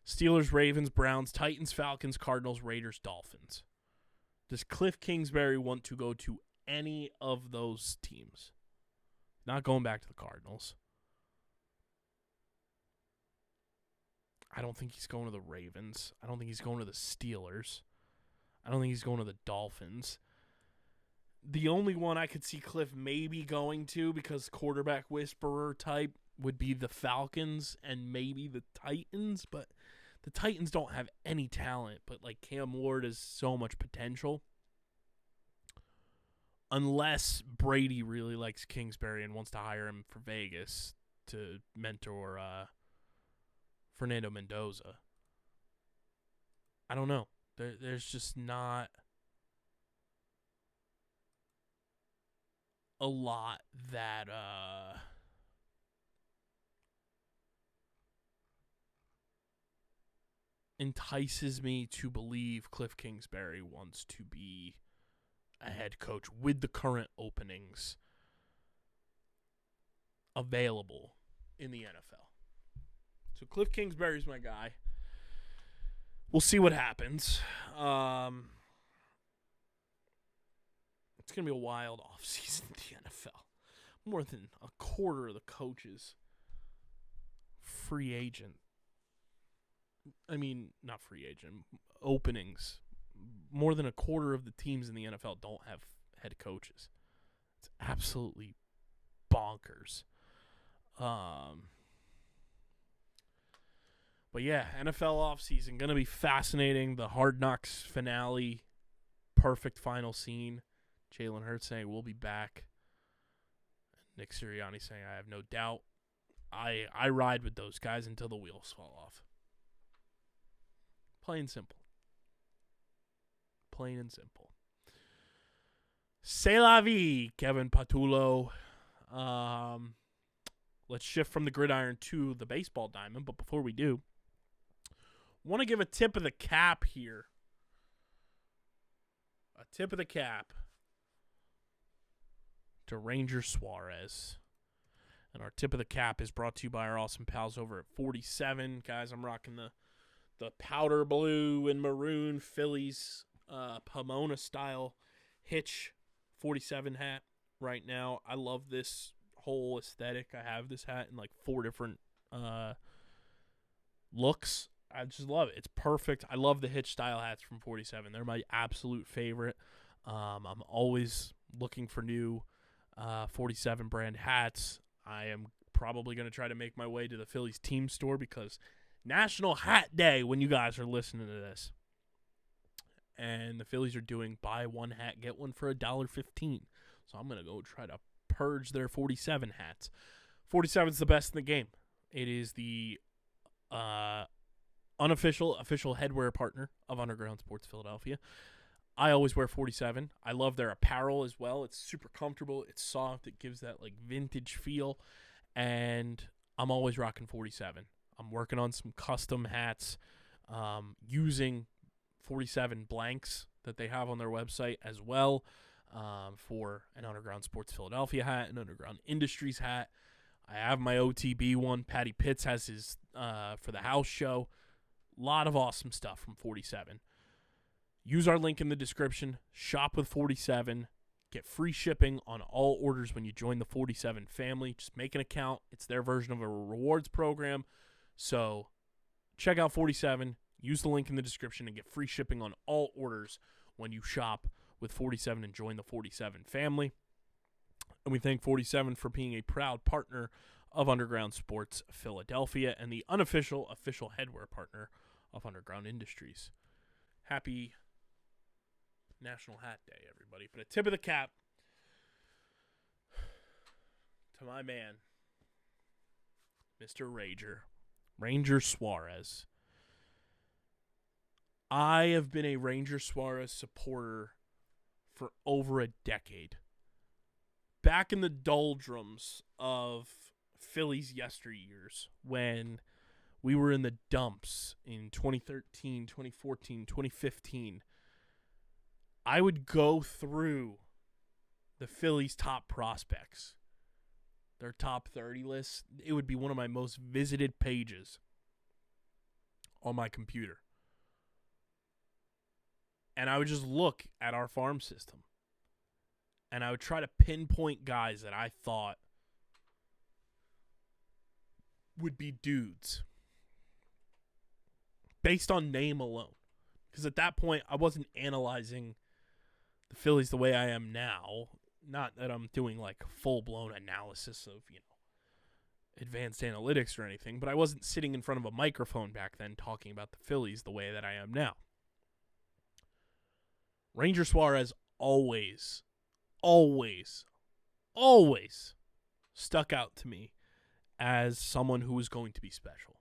Steelers, Ravens, Browns, Titans, Falcons, Cardinals, Raiders, Dolphins. Does Cliff Kingsbury want to go to any of those teams? Not going back to the Cardinals. I don't think he's going to the Ravens. I don't think he's going to the Steelers. I don't think he's going to the Dolphins. The only one I could see Cliff maybe going to, because quarterback whisperer type, would be the Falcons and maybe the Titans. But the Titans don't have any talent. But like Cam Ward has so much potential. Unless Brady really likes Kingsbury and wants to hire him for Vegas to mentor Fernando Mendoza. I don't know. There's just not a lot that entices me to believe Cliff Kingsbury wants to be a head coach with the current openings available in the NFL. So Cliff Kingsbury's my guy. We'll see what happens. It's going to be a wild offseason in the NFL. More than a quarter of the coaches free agent. I mean, not free agent. Openings. More than a quarter of the teams in the NFL don't have head coaches. It's absolutely bonkers. But yeah, NFL offseason, going to be fascinating. The Hard Knocks finale, perfect final scene. Jalen Hurts saying, we'll be back. Nick Sirianni saying, I have no doubt. I ride with those guys until the wheels fall off. Plain and simple. Plain and simple. C'est la vie, Kevin Patullo. Let's shift from the gridiron to the baseball diamond. But before we do, want to give a tip of the cap here. A tip of the cap to Ranger Suarez. And our tip of the cap is brought to you by our awesome pals over at 47. Guys, I'm rocking the powder blue and maroon Phillies Pomona style Hitch 47 hat right now. I love this whole aesthetic. I have this hat in like 4 different looks. I just love it. It's perfect. I love the hitch style hats from 47. They're my absolute favorite. I'm always looking for new 47 brand hats. I am probably going to try to make my way to the Phillies team store because National Hat Day when you guys are listening to this. And the Phillies are doing buy one hat, get one for $1.15. So I'm going to go try to purge their 47 hats. 47 is the best in the game. It is the official headwear partner of Underground Sports Philadelphia. I always wear 47. I love their apparel as well. It's super comfortable. It's soft. It gives that like vintage feel. And I'm always rocking 47. I'm working on some custom hats using 47 blanks that they have on their website as well for an Underground Sports Philadelphia hat, an Underground Industries hat. I have my OTB one. Patty Pitts has his for the house show. A lot of awesome stuff from 47. Use our link in the description. Shop with 47. Get free shipping on all orders when you join the 47 family. Just make an account. It's their version of a rewards program. So check out 47. Use the link in the description and get free shipping on all orders when you shop with 47 and join the 47 family. And we thank 47 for being a proud partner of Underground Sports Philadelphia and the official headwear partner of Underground Industries. Happy National Hat Day, everybody. But a tip of the cap to my man, Mr. Ranger Suarez. I have been a Ranger Suarez supporter for over a decade. Back in the doldrums of Phillies yesteryears, when we were in the dumps in 2013, 2014, 2015, I would go through the Phillies' top prospects, their top 30 list. It would be one of my most visited pages on my computer. And I would just look at our farm system. And I would try to pinpoint guys that I thought would be dudes based on name alone. Because at that point, I wasn't analyzing the Phillies the way I am now. Not that I'm doing like full-blown analysis of, advanced analytics or anything, but I wasn't sitting in front of a microphone back then talking about the Phillies the way that I am now. Ranger Suarez always stuck out to me as someone who was going to be special.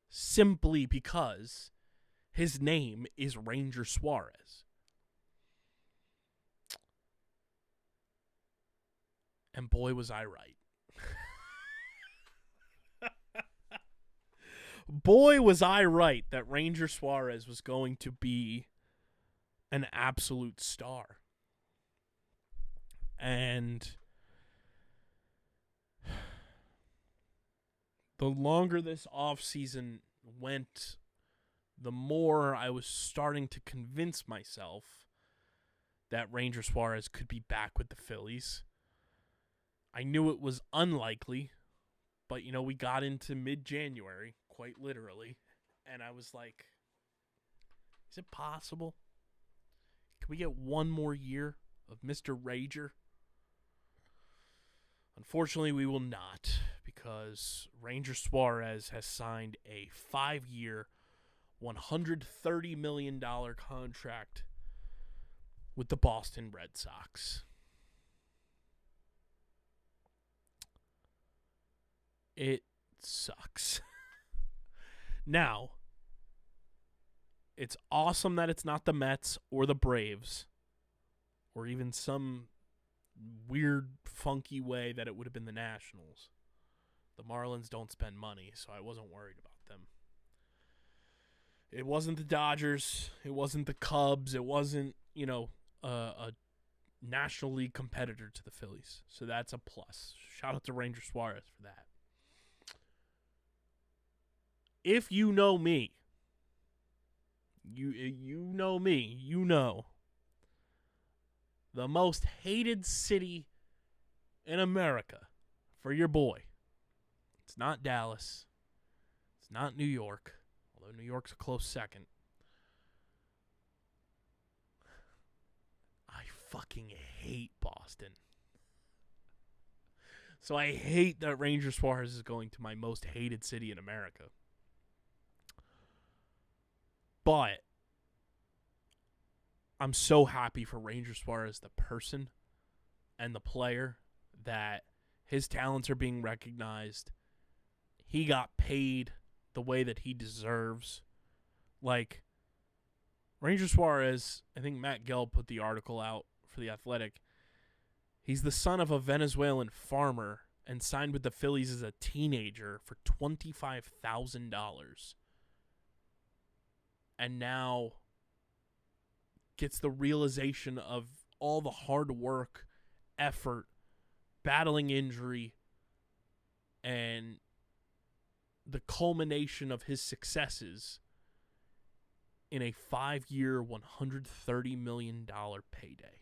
Simply because his name is Ranger Suarez. And boy, was I right. Boy, was I right that Ranger Suarez was going to be an absolute star. And the longer this offseason went, the more I was starting to convince myself that Ranger Suarez could be back with the Phillies. I knew it was unlikely, but, we got into mid-January, quite literally, and I was like, is it possible? Can we get one more year of Mr. Rager? Unfortunately, we will not, because Ranger Suarez has signed a 5-year, $130 million contract with the Boston Red Sox. It sucks. Now, it's awesome that it's not the Mets or the Braves or even some weird, funky way that it would have been the Nationals. The Marlins don't spend money, so I wasn't worried about them. It wasn't the Dodgers. It wasn't the Cubs. It wasn't, a National League competitor to the Phillies. So that's a plus. Shout out to Ranger Suarez for that. If you know me, you know me, the most hated city in America for your boy. It's not Dallas. It's not New York, although New York's a close second. I fucking hate Boston. So I hate that Ranger Suarez is going to my most hated city in America. But I'm so happy for Ranger Suarez, the person and the player, that his talents are being recognized. He got paid the way that he deserves. Like, Ranger Suarez, I think Matt Gell put the article out for The Athletic. He's the son of a Venezuelan farmer and signed with the Phillies as a teenager for $25,000. And now gets the realization of all the hard work, effort, battling injury, and the culmination of his successes in a 5-year, $130 million payday.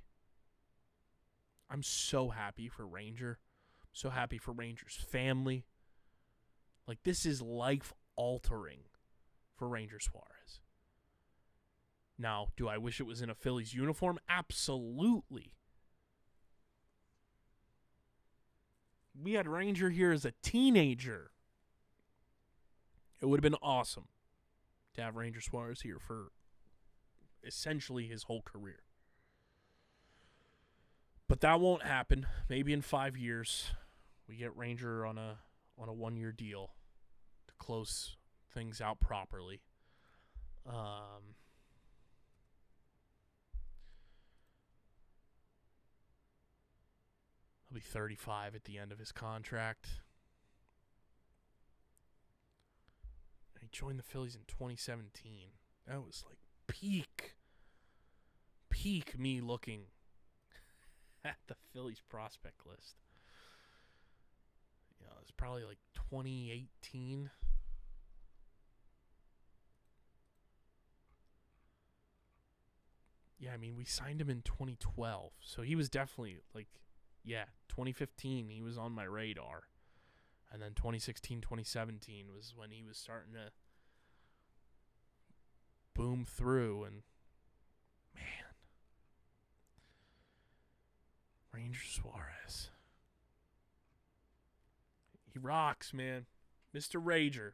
I'm so happy for Ranger. I'm so happy for Ranger's family. Like, this is life-altering for Ranger Suarez. Now, do I wish it was in a Phillies uniform? Absolutely. We had Ranger here as a teenager. It would have been awesome to have Ranger Suarez here for essentially his whole career. But that won't happen. Maybe in 5 years, we get Ranger on a 1-year deal to close things out properly. He'll be 35 at the end of his contract. He joined the Phillies in 2017. That was like peak me looking at the Phillies prospect list. You know, it was probably like 2018. Yeah, I mean, we signed him in 2012. So he was definitely like, 2015, he was on my radar. And then 2016, 2017 was when he was starting to boom through. And, man, Ranger Suarez. He rocks, man. Mr. Rager.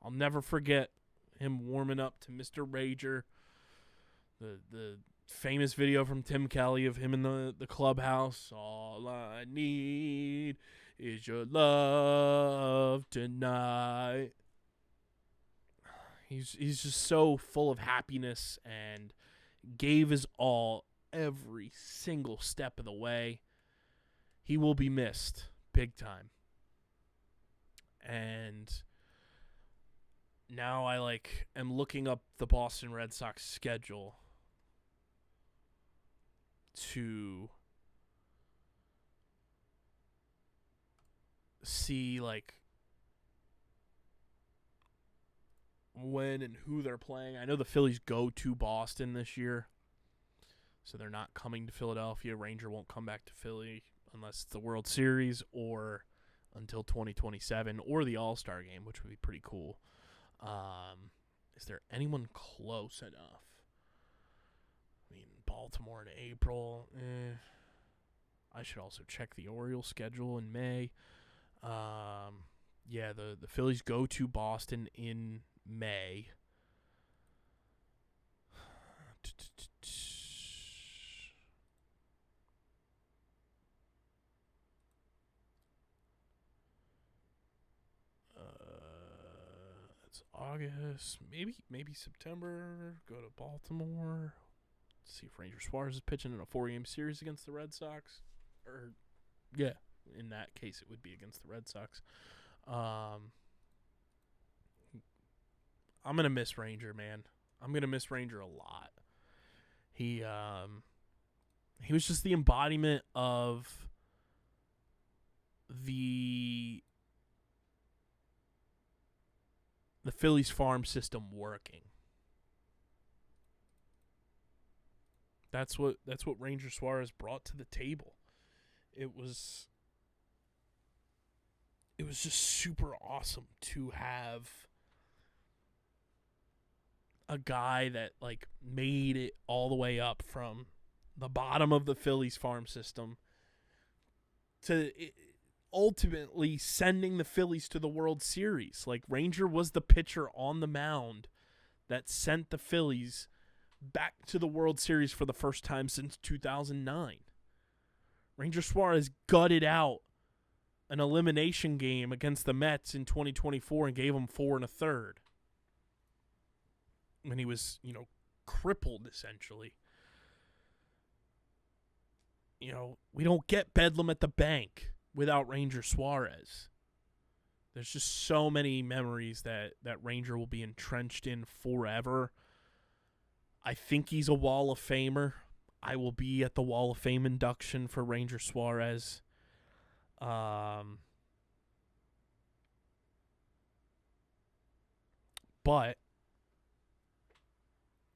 I'll never forget him warming up to Mr. Rager. The famous video from Tim Kelly of him in the clubhouse. All I need is your love tonight. He's just so full of happiness and gave his all every single step of the way. He will be missed big time. And now I am looking up the Boston Red Sox schedule to see when and who they're playing. I know the Phillies go to Boston this year, so they're not coming to Philadelphia. Ranger won't come back to Philly unless it's the World Series or until 2027 or the All-Star game, which would be pretty cool. Is there anyone close enough? I mean, Baltimore in April. I should also check the Orioles schedule in May. The Phillies go to Boston in May. It's August, maybe September. Go to Baltimore. See if Ranger Suarez is pitching in a 4-game series against the Red Sox. In that case, it would be against the Red Sox. I'm going to miss Ranger, man. I'm going to miss Ranger a lot. He was just the embodiment of the Phillies farm system working. That's what Ranger Suarez brought to the table. It was just super awesome to have a guy that like made it all the way up from the bottom of the Phillies farm system to ultimately sending the Phillies to the World Series. Like, Ranger was the pitcher on the mound that sent the Phillies back to the World Series for the first time since 2009. Ranger Suarez gutted out an elimination game against the Mets in 2024 and gave them 4 1/3. When he was, crippled, essentially. We don't get Bedlam at the bank without Ranger Suarez. There's just so many memories that Ranger will be entrenched in forever. I think he's a Wall of Famer. I will be at the Wall of Fame induction for Ranger Suarez. But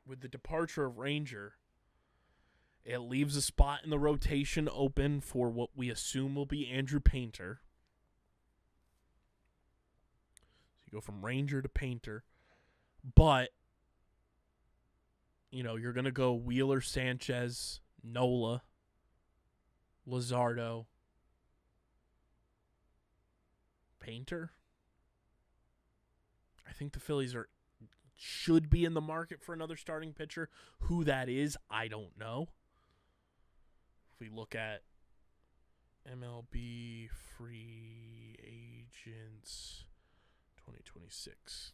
with the departure of Ranger, it leaves a spot in the rotation open for what we assume will be Andrew Painter. So you go from Ranger to Painter. But, you're going to go Wheeler, Sanchez, Nola, Luzardo, Painter. I think the Phillies should be in the market for another starting pitcher. Who that is, I don't know. If we look at MLB free agents 2026.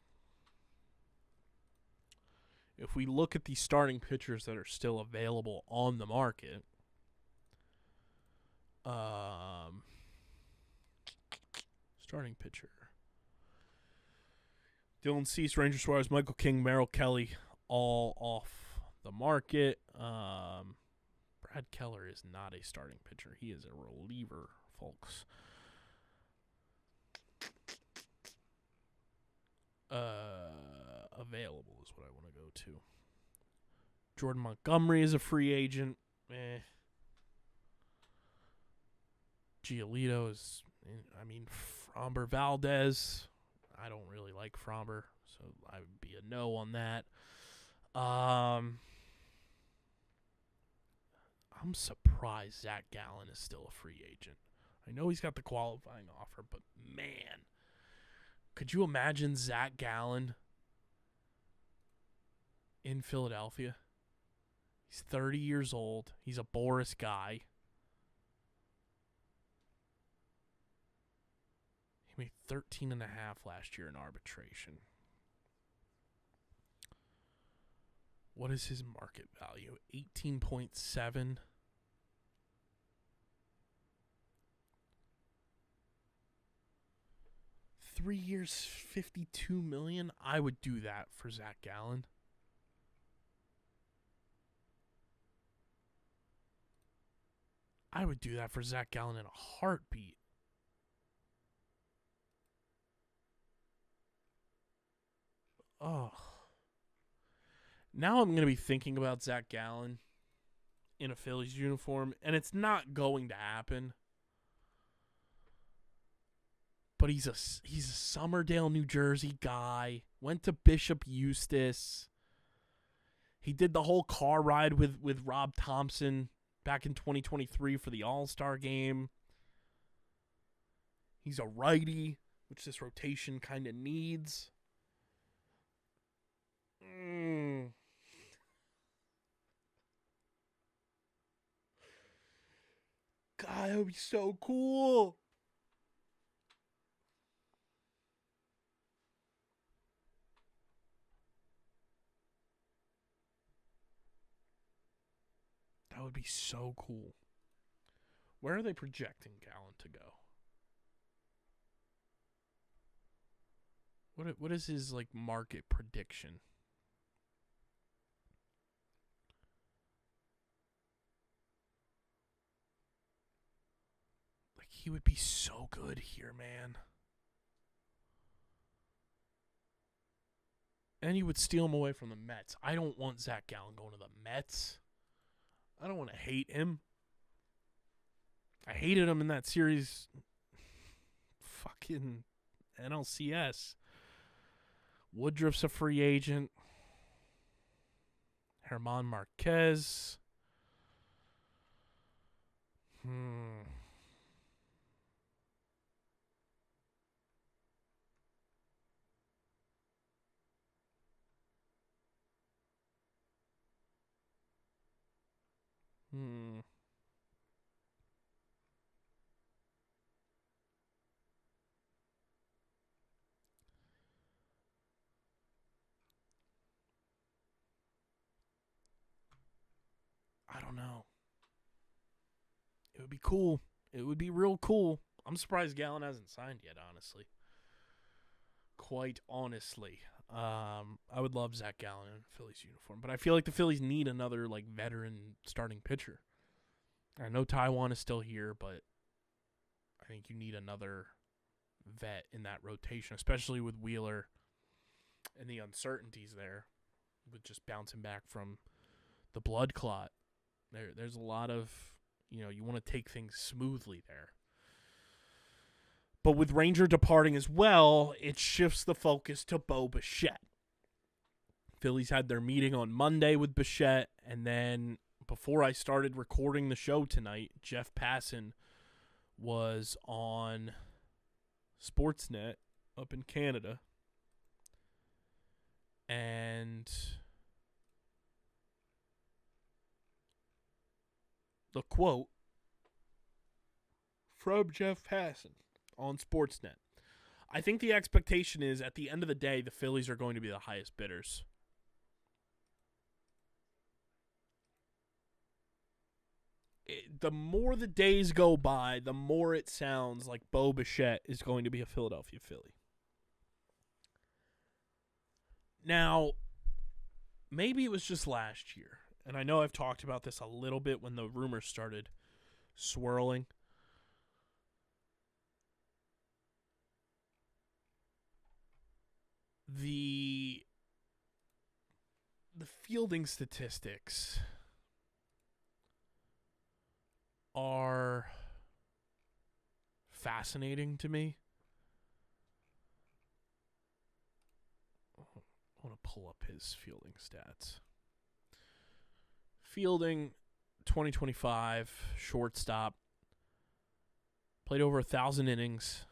If we look at the starting pitchers that are still available on the market, starting pitcher. Dylan Cease, Ranger Suarez, Michael King, Merrill Kelly, all off the market. Brad Keller is not a starting pitcher. He is a reliever, folks. Available is what I want to go to. Jordan Montgomery is a free agent. Giolito is, Framber Valdez. I don't really like Framber, so I would be a no on that. I'm surprised Zach Gallen is still a free agent. I know he's got the qualifying offer, but man, could you imagine Zach Gallen in Philadelphia? He's 30 years old. He's a Boris guy. He made $13.5 last year in arbitration. What is his market value? 18.7. $3 years, $52 million. I would do that for Zach Gallen. I would do that for Zach Gallen in a heartbeat. Oh. Now I'm going to be thinking about Zach Gallen in a Phillies uniform, and it's not going to happen. But he's a Summerdale, New Jersey guy. Went to Bishop Eustace. He did the whole car ride with Rob Thompson back in 2023 for the All-Star game. He's a righty, which this rotation kind of needs. God, that would be so cool. That would be so cool. Where are they projecting Gallen to go? What is his market prediction? He would be so good here, man. And you would steal him away from the Mets. I don't want Zach Gallen going to the Mets. I don't want to hate him. I hated him in that series. Fucking NLCS. Woodruff's a free agent. Herman Marquez. I don't know. It would be cool. It would be real cool. I'm surprised Gallen hasn't signed yet, honestly. Quite honestly. I would love Zach Gallen in a Phillies uniform, but I feel like the Phillies need another like veteran starting pitcher. I know Taiwan is still here, but I think you need another vet in that rotation, especially with Wheeler and the uncertainties there with just bouncing back from the blood clot. There's a lot of, you want to take things smoothly there. But with Ranger departing as well, it shifts the focus to Bo Bichette. Phillies had their meeting on Monday with Bichette, and then before I started recording the show tonight, Jeff Passan was on Sportsnet up in Canada, and the quote from Jeff Passan on Sportsnet: I think the expectation is at the end of the day, the Phillies are going to be the highest bidders. The more the days go by, the more it sounds like Bo Bichette is going to be a Philadelphia Philly. Now, maybe it was just last year, and I know I've talked about this a little bit when the rumors started swirling. The fielding statistics are fascinating to me. I want to pull up his fielding stats. Fielding, 2025, shortstop. Played over 1,000 innings.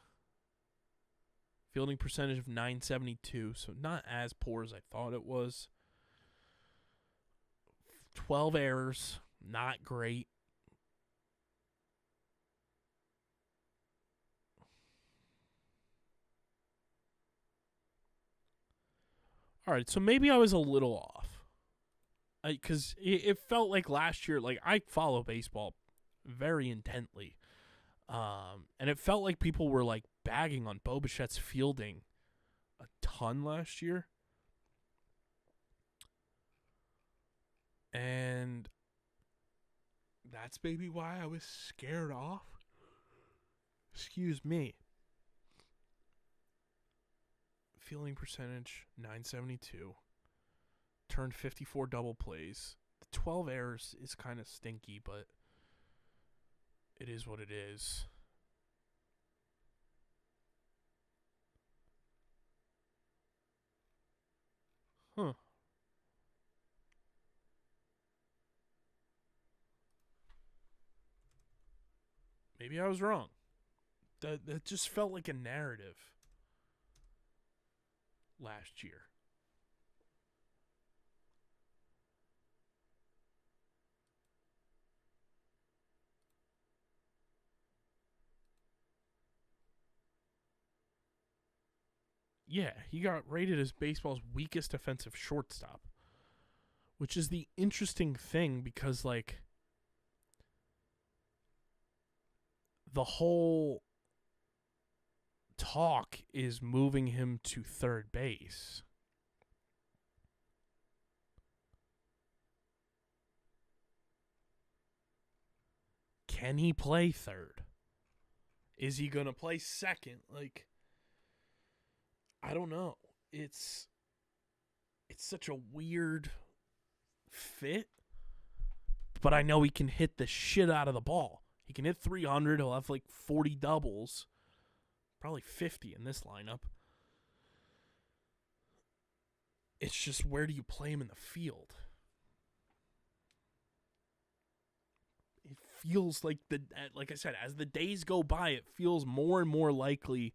Fielding percentage of .972, so not as poor as I thought it was. 12 errors, not great. All right, so maybe I was a little off. Because it felt like last year, like I follow baseball very intently. And it felt like people were like bagging on Bo Bichette's fielding a ton last year. And that's maybe why I was scared off. Excuse me. Fielding percentage, .972. Turned 54 double plays. The 12 errors is kind of stinky, but it is what it is. Huh. Maybe I was wrong. That just felt like a narrative last year. Yeah, he got rated as baseball's weakest offensive shortstop, which is the interesting thing because, like, the whole talk is moving him to third base. Can he play third? Is he going to play second? Like, I don't know. It's such a weird fit, but I know he can hit the shit out of the ball. He can hit 300. He'll have like 40 doubles. Probably 50 in this lineup. It's just, where do you play him in the field? feels like like I said, as the days go by, it feels more and more likely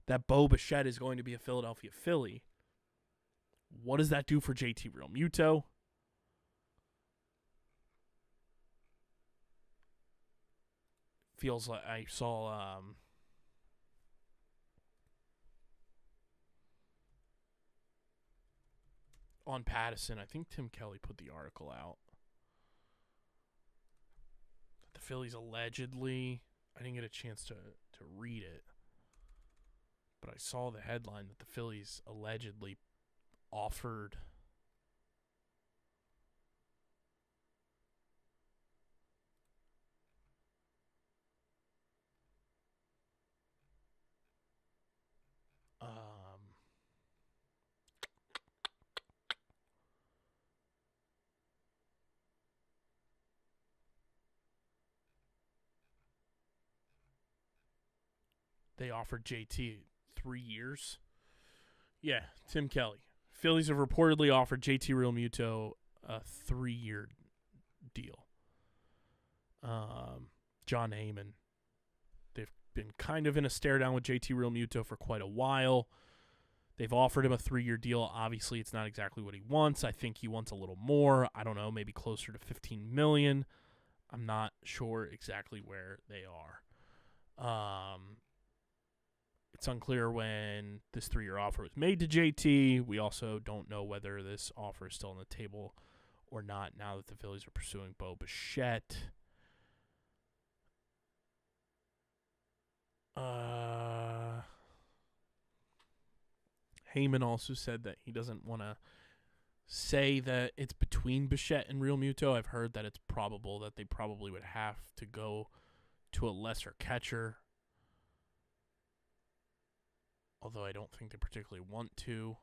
that Bo Bichette is going to be a Philadelphia Philly. What does that do for JT Realmuto? Feels like I saw on Pattison, I think Tim Kelly put the article out. The Phillies allegedly, I didn't get a chance to read it, but I saw the headline that the Phillies allegedly offered they offered JT 3 years. Yeah, Tim Kelly. Phillies have reportedly offered JT Realmuto a 3-year deal. John Heyman. They've been kind of in a stare down with JT Realmuto for quite a while. They've offered him a 3-year deal. Obviously, it's not exactly what he wants. I think he wants a little more. I don't know, maybe closer to $15 million. I'm not sure exactly where they are. It's unclear when this 3-year offer was made to JT. We also don't know whether this offer is still on the table or not now that the Phillies are pursuing Bo Bichette. Heyman also said that he doesn't want to say that it's between Bichette and Realmuto. I've heard that it's probable that they probably would have to go to a lesser catcher, although I don't think they particularly want to.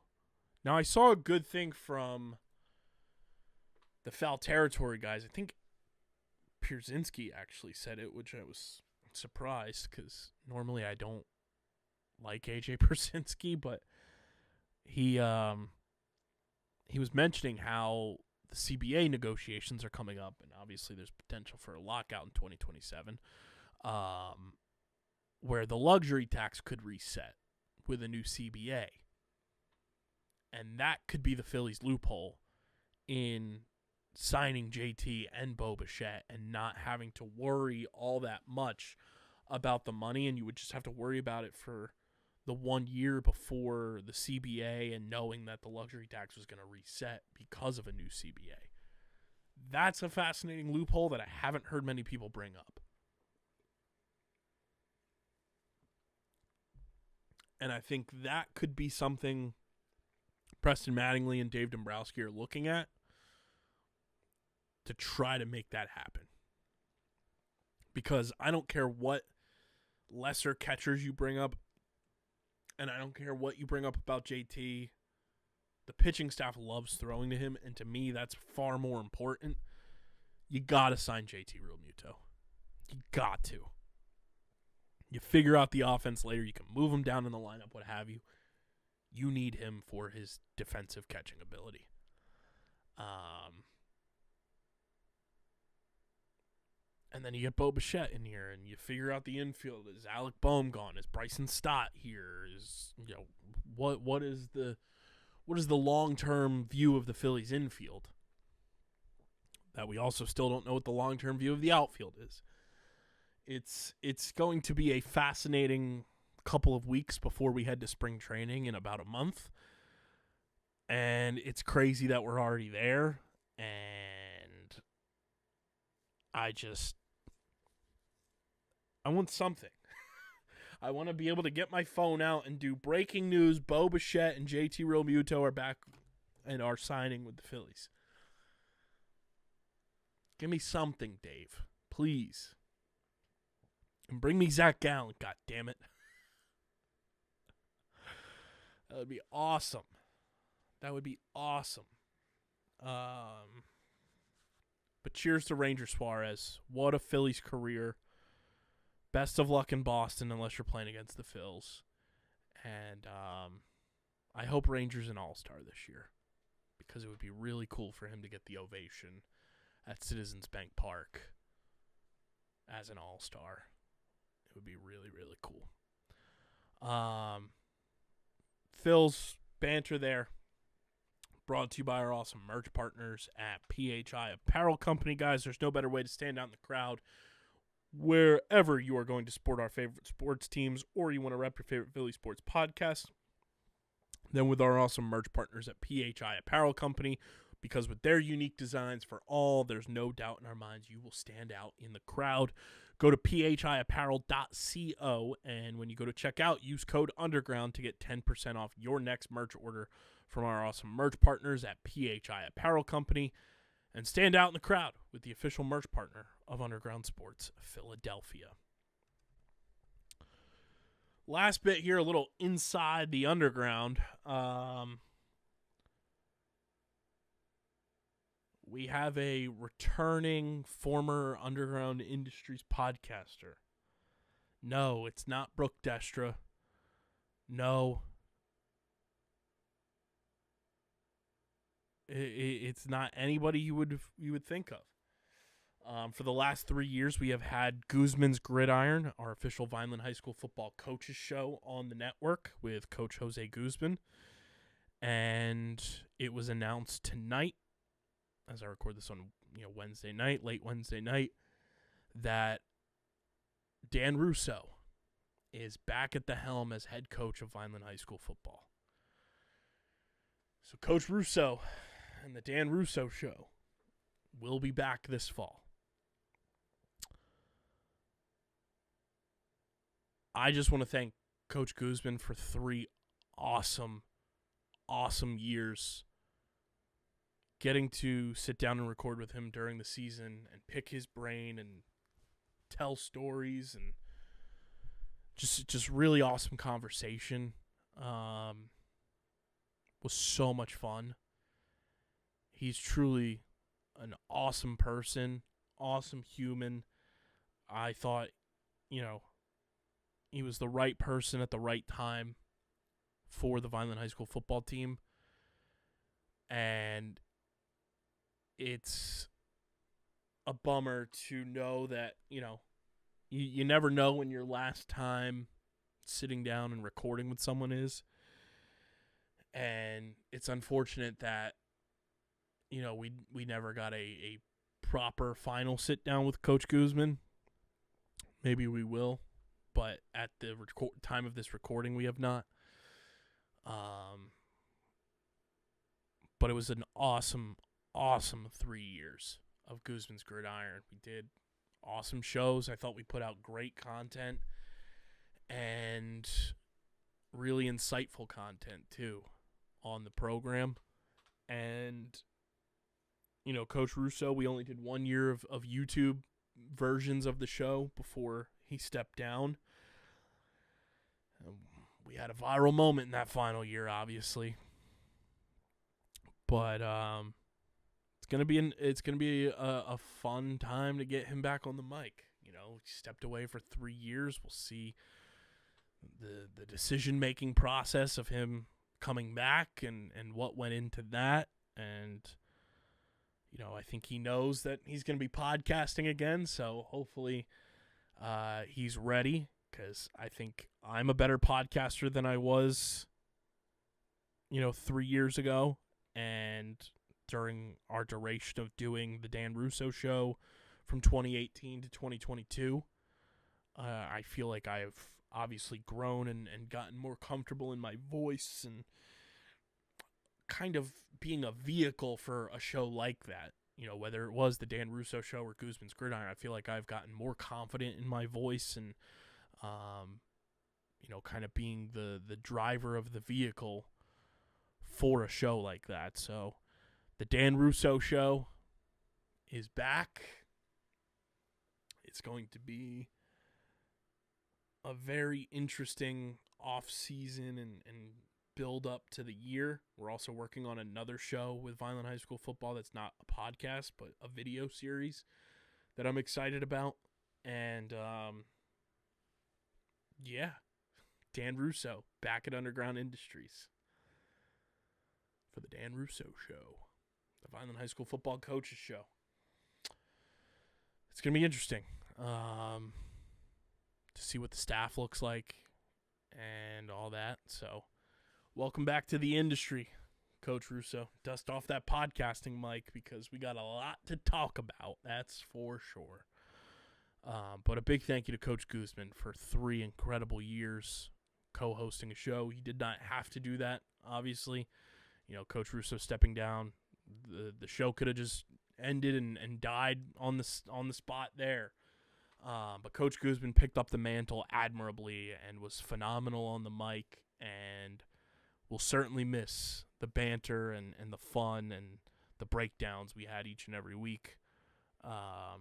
Now, I saw a good thing from the Foul Territory guys. I think Pierzynski actually said it, which I was surprised because normally I don't like AJ Pierzynski, but he was mentioning how the CBA negotiations are coming up, and obviously there's potential for a lockout in 2027, where the luxury tax could reset with a new CBA. And that could be the Phillies' loophole in signing JT and Bo Bichette and not having to worry all that much about the money, and you would just have to worry about it for the 1 year before the CBA and knowing that the luxury tax was going to reset because of a new CBA. That's a fascinating loophole that I haven't heard many people bring up. And I think that could be something Preston Mattingly and Dave Dombrowski are looking at to try to make that happen. Because I don't care what lesser catchers you bring up, and I don't care what you bring up about JT. The pitching staff loves throwing to him, and to me, that's far more important. You got to sign JT Realmuto. You got to. You figure out the offense later. You can move him down in the lineup, what have you. You need him for his defensive catching ability. And then you get Bo Bichette in here, and you figure out the infield. Is Alec Boehm gone? Is Bryson Stott here? Is what is the long-term view of the Phillies infield? That we also still don't know what the long-term view of the outfield is. It's going to be a fascinating couple of weeks before we head to spring training in about a month. And it's crazy that we're already there. And I want something. I want to be able to get my phone out and do breaking news. Bo Bichette and JT Realmuto are back and are signing with the Phillies. Give me something, Dave. Please. And bring me Zach Gallen, God damn it. That would be awesome. That would be awesome. But cheers to Ranger Suarez. What a Phillies career. Best of luck in Boston unless you're playing against the Phils. And I hope Ranger's an all-star this year because it would be really cool for him to get the ovation at Citizens Bank Park as an all-star. It would be really, really cool. Phil's banter there, brought to you by our awesome merch partners at PHI Apparel Company. Guys, there's no better way to stand out in the crowd wherever you are going to support our favorite sports teams or you want to rep your favorite Philly sports podcast than with our awesome merch partners at PHI Apparel Company, because with their unique designs for all, there's no doubt in our minds you will stand out in the crowd. Go to phiapparel.co, and when you go to checkout, use code UNDERGROUND to get 10% off your next merch order from our awesome merch partners at PHI Apparel Company, and stand out in the crowd with the official merch partner of Underground Sports Philadelphia. Last bit here, a little inside the underground. We have a returning former Underground Industries podcaster. No, it's not Brooke Destra. No. It's not anybody you would think of. For the last 3 years, we have had Guzman's Gridiron, our official Vineland High School football coaches show on the network with Coach Jose Guzman. And it was announced tonight, as I record this on Wednesday night, late Wednesday night, that Dan Russo is back at the helm as head coach of Vineland High School football. So Coach Russo and the Dan Russo Show will be back this fall. I just want to thank Coach Guzman for 3 awesome years. Getting to sit down and record with him during the season and pick his brain and tell stories and just really awesome conversation. Was so much fun. He's truly an awesome person, awesome human. I thought, he was the right person at the right time for the Vineland High School football team. And it's a bummer to know that, you never know when your last time sitting down and recording with someone is. And it's unfortunate that, we never got a proper final sit down with Coach Guzman. Maybe we will, but at the time of this recording, we have not. But it was an awesome 3 years of Guzman's Gridiron. We did awesome shows. I thought we put out great content and really insightful content too on the program. And, Coach Russo, we only did 1 year of YouTube versions of the show before he stepped down. We had a viral moment in that final year, obviously. But it's gonna be a fun time to get him back on the mic. He stepped away for 3 years. We'll see the decision making process of him coming back and what went into that. And I think he knows that he's gonna be podcasting again. So hopefully he's ready, because I think I'm a better podcaster than I was 3 years ago. And during our duration of doing the Dan Russo Show from 2018 to 2022, I feel like I've obviously grown and gotten more comfortable in my voice and kind of being a vehicle for a show like that. Whether it was the Dan Russo Show or Guzman's Gridiron, I feel like I've gotten more confident in my voice and, kind of being the driver of the vehicle for a show like that. So the Dan Russo Show is back. It's going to be a very interesting off-season and build up to the year. We're also working on another show with Vineland High School football that's not a podcast, but a video series that I'm excited about. And, Dan Russo back at Underground Industries for the Dan Russo Show, the Vineland High School football coaches show. It's going to be interesting. to see what the staff looks like and all that. So welcome back to the industry, Coach Russo. Dust off that podcasting mic because we got a lot to talk about, that's for sure. But a big thank you to Coach Guzman for 3 incredible years co-hosting a show. He did not have to do that, obviously. You know, Coach Russo stepping down, the show could have just ended and died on the spot there. But Coach Guzman picked up the mantle admirably and was phenomenal on the mic, and we'll certainly miss the banter and the fun and the breakdowns we had each and every week. I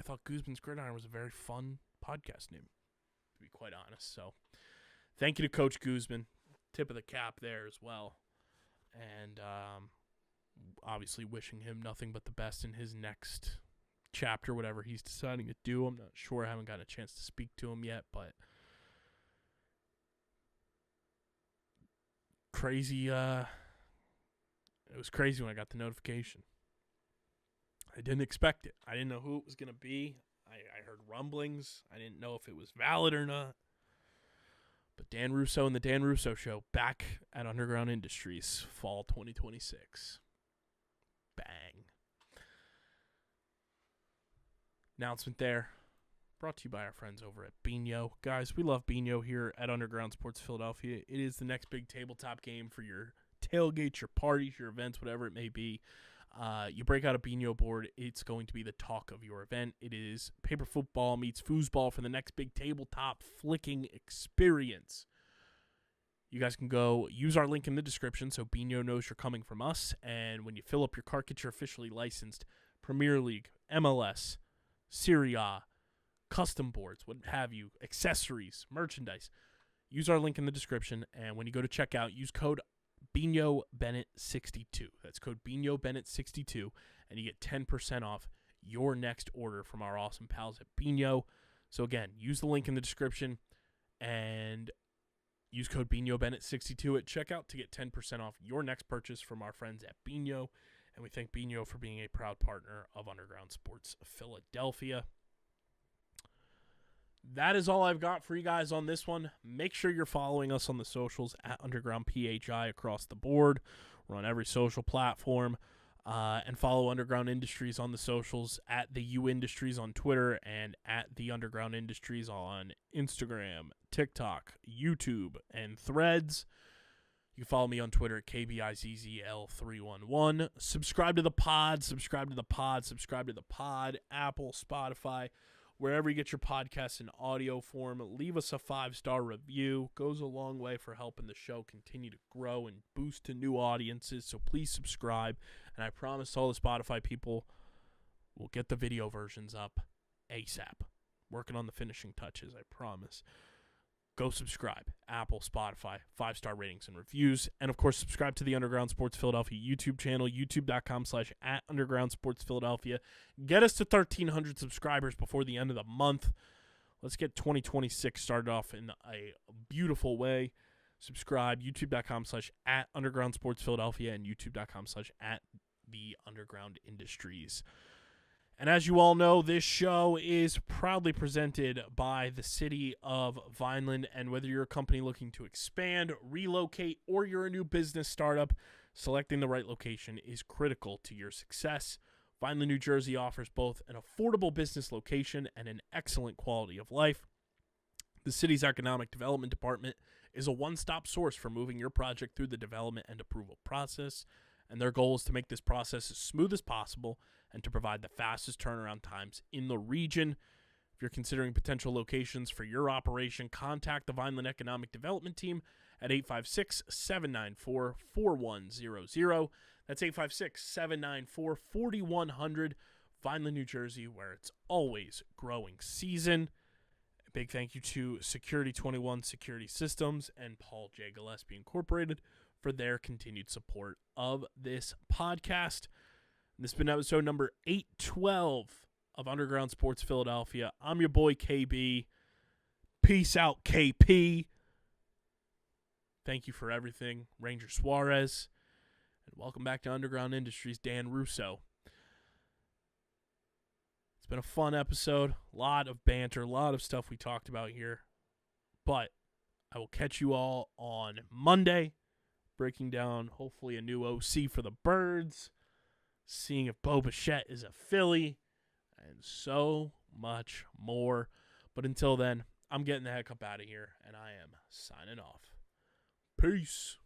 thought Guzman's Gridiron was a very fun podcast name, to be quite honest. So thank you to Coach Guzman. Tip of the cap there as well. And obviously wishing him nothing but the best in his next chapter, whatever he's deciding to do. I'm not sure. I haven't gotten a chance to speak to him yet, but crazy. It was crazy when I got the notification. I didn't expect it. I didn't know who it was going to be. I heard rumblings. I didn't know if it was valid or not. But Dan Russo and the Dan Russo Show back at Underground Industries, fall 2026. Bang. Announcement there. Brought to you by our friends over at Biñho. Guys, we love Biñho here at Underground Sports Philadelphia. It is the next big tabletop game for your tailgates, your parties, your events, whatever it may be. You break out a Biñho board, it's going to be the talk of your event. It is paper football meets foosball for the next big tabletop flicking experience. You guys can go use our link in the description so Biñho knows you're coming from us. And when you fill up your cart, get your officially licensed Premier League, MLS, Serie A, custom boards, what have you, accessories, merchandise. Use our link in the description. And when you go to checkout, use code Biñho Bennett 62. That's code Biñho Bennett 62, and you get 10% off your next order from our awesome pals at Biñho. So again, use the link in the description and use code Biñho Bennett 62 at checkout to get 10% off your next purchase from our friends at Biñho. And we thank Biñho for being a proud partner of Underground Sports Philadelphia. That is all I've got for you guys on this one. Make sure you're following us on the socials at Underground PHI across the board. We're on every social platform. And follow Underground Industries on the socials at the U Industries on Twitter and at the Underground Industries on Instagram, TikTok, YouTube, and Threads. You can follow me on Twitter at KBIZZL311. Subscribe to the pod, Apple, Spotify. Wherever you get your podcasts in audio form, leave us a 5-star review. Goes a long way for helping the show continue to grow and boost to new audiences. So please subscribe. And I promise all the Spotify people will get the video versions up ASAP. Working on the finishing touches, I promise. Go subscribe. Apple, Spotify, 5-star ratings and reviews. And, of course, subscribe to the Underground Sports Philadelphia YouTube channel, youtube.com/@UndergroundSportsPhiladelphia. Get us to 1,300 subscribers before the end of the month. Let's get 2026 started off in a beautiful way. Subscribe, youtube.com/@UndergroundSportsPhiladelphia and youtube.com/@TheUndergroundIndustries. And as you all know, this show is proudly presented by the city of Vineland. And whether you're a company looking to expand, relocate, or you're a new business startup, selecting the right location is critical to your success. Vineland, New Jersey offers both an affordable business location and an excellent quality of life. The city's economic development department is a one-stop source for moving your project through the development and approval process. And their goal is to make this process as smooth as possible and to provide the fastest turnaround times in the region. If you're considering potential locations for your operation, contact the Vineland Economic Development Team at 856-794-4100. That's 856-794-4100, Vineland, New Jersey, where it's always growing season. A big thank you to Security 21 Security Systems and Paul J. Gillespie Incorporated for their continued support of this podcast. This has been episode number 812 of Underground Sports Philadelphia. I'm your boy KB. Peace out, KP. Thank you for everything, Ranger Suarez. And welcome back to Underground Industries, Dan Russo. been a fun episode. A lot of banter, a lot of stuff we talked about here. But I will catch you all on Monday, breaking down hopefully a new OC for the Birds, seeing if Bo Bichette is a Philly, and so much more. But until then, I'm getting the heck up out of here, and I am signing off. Peace.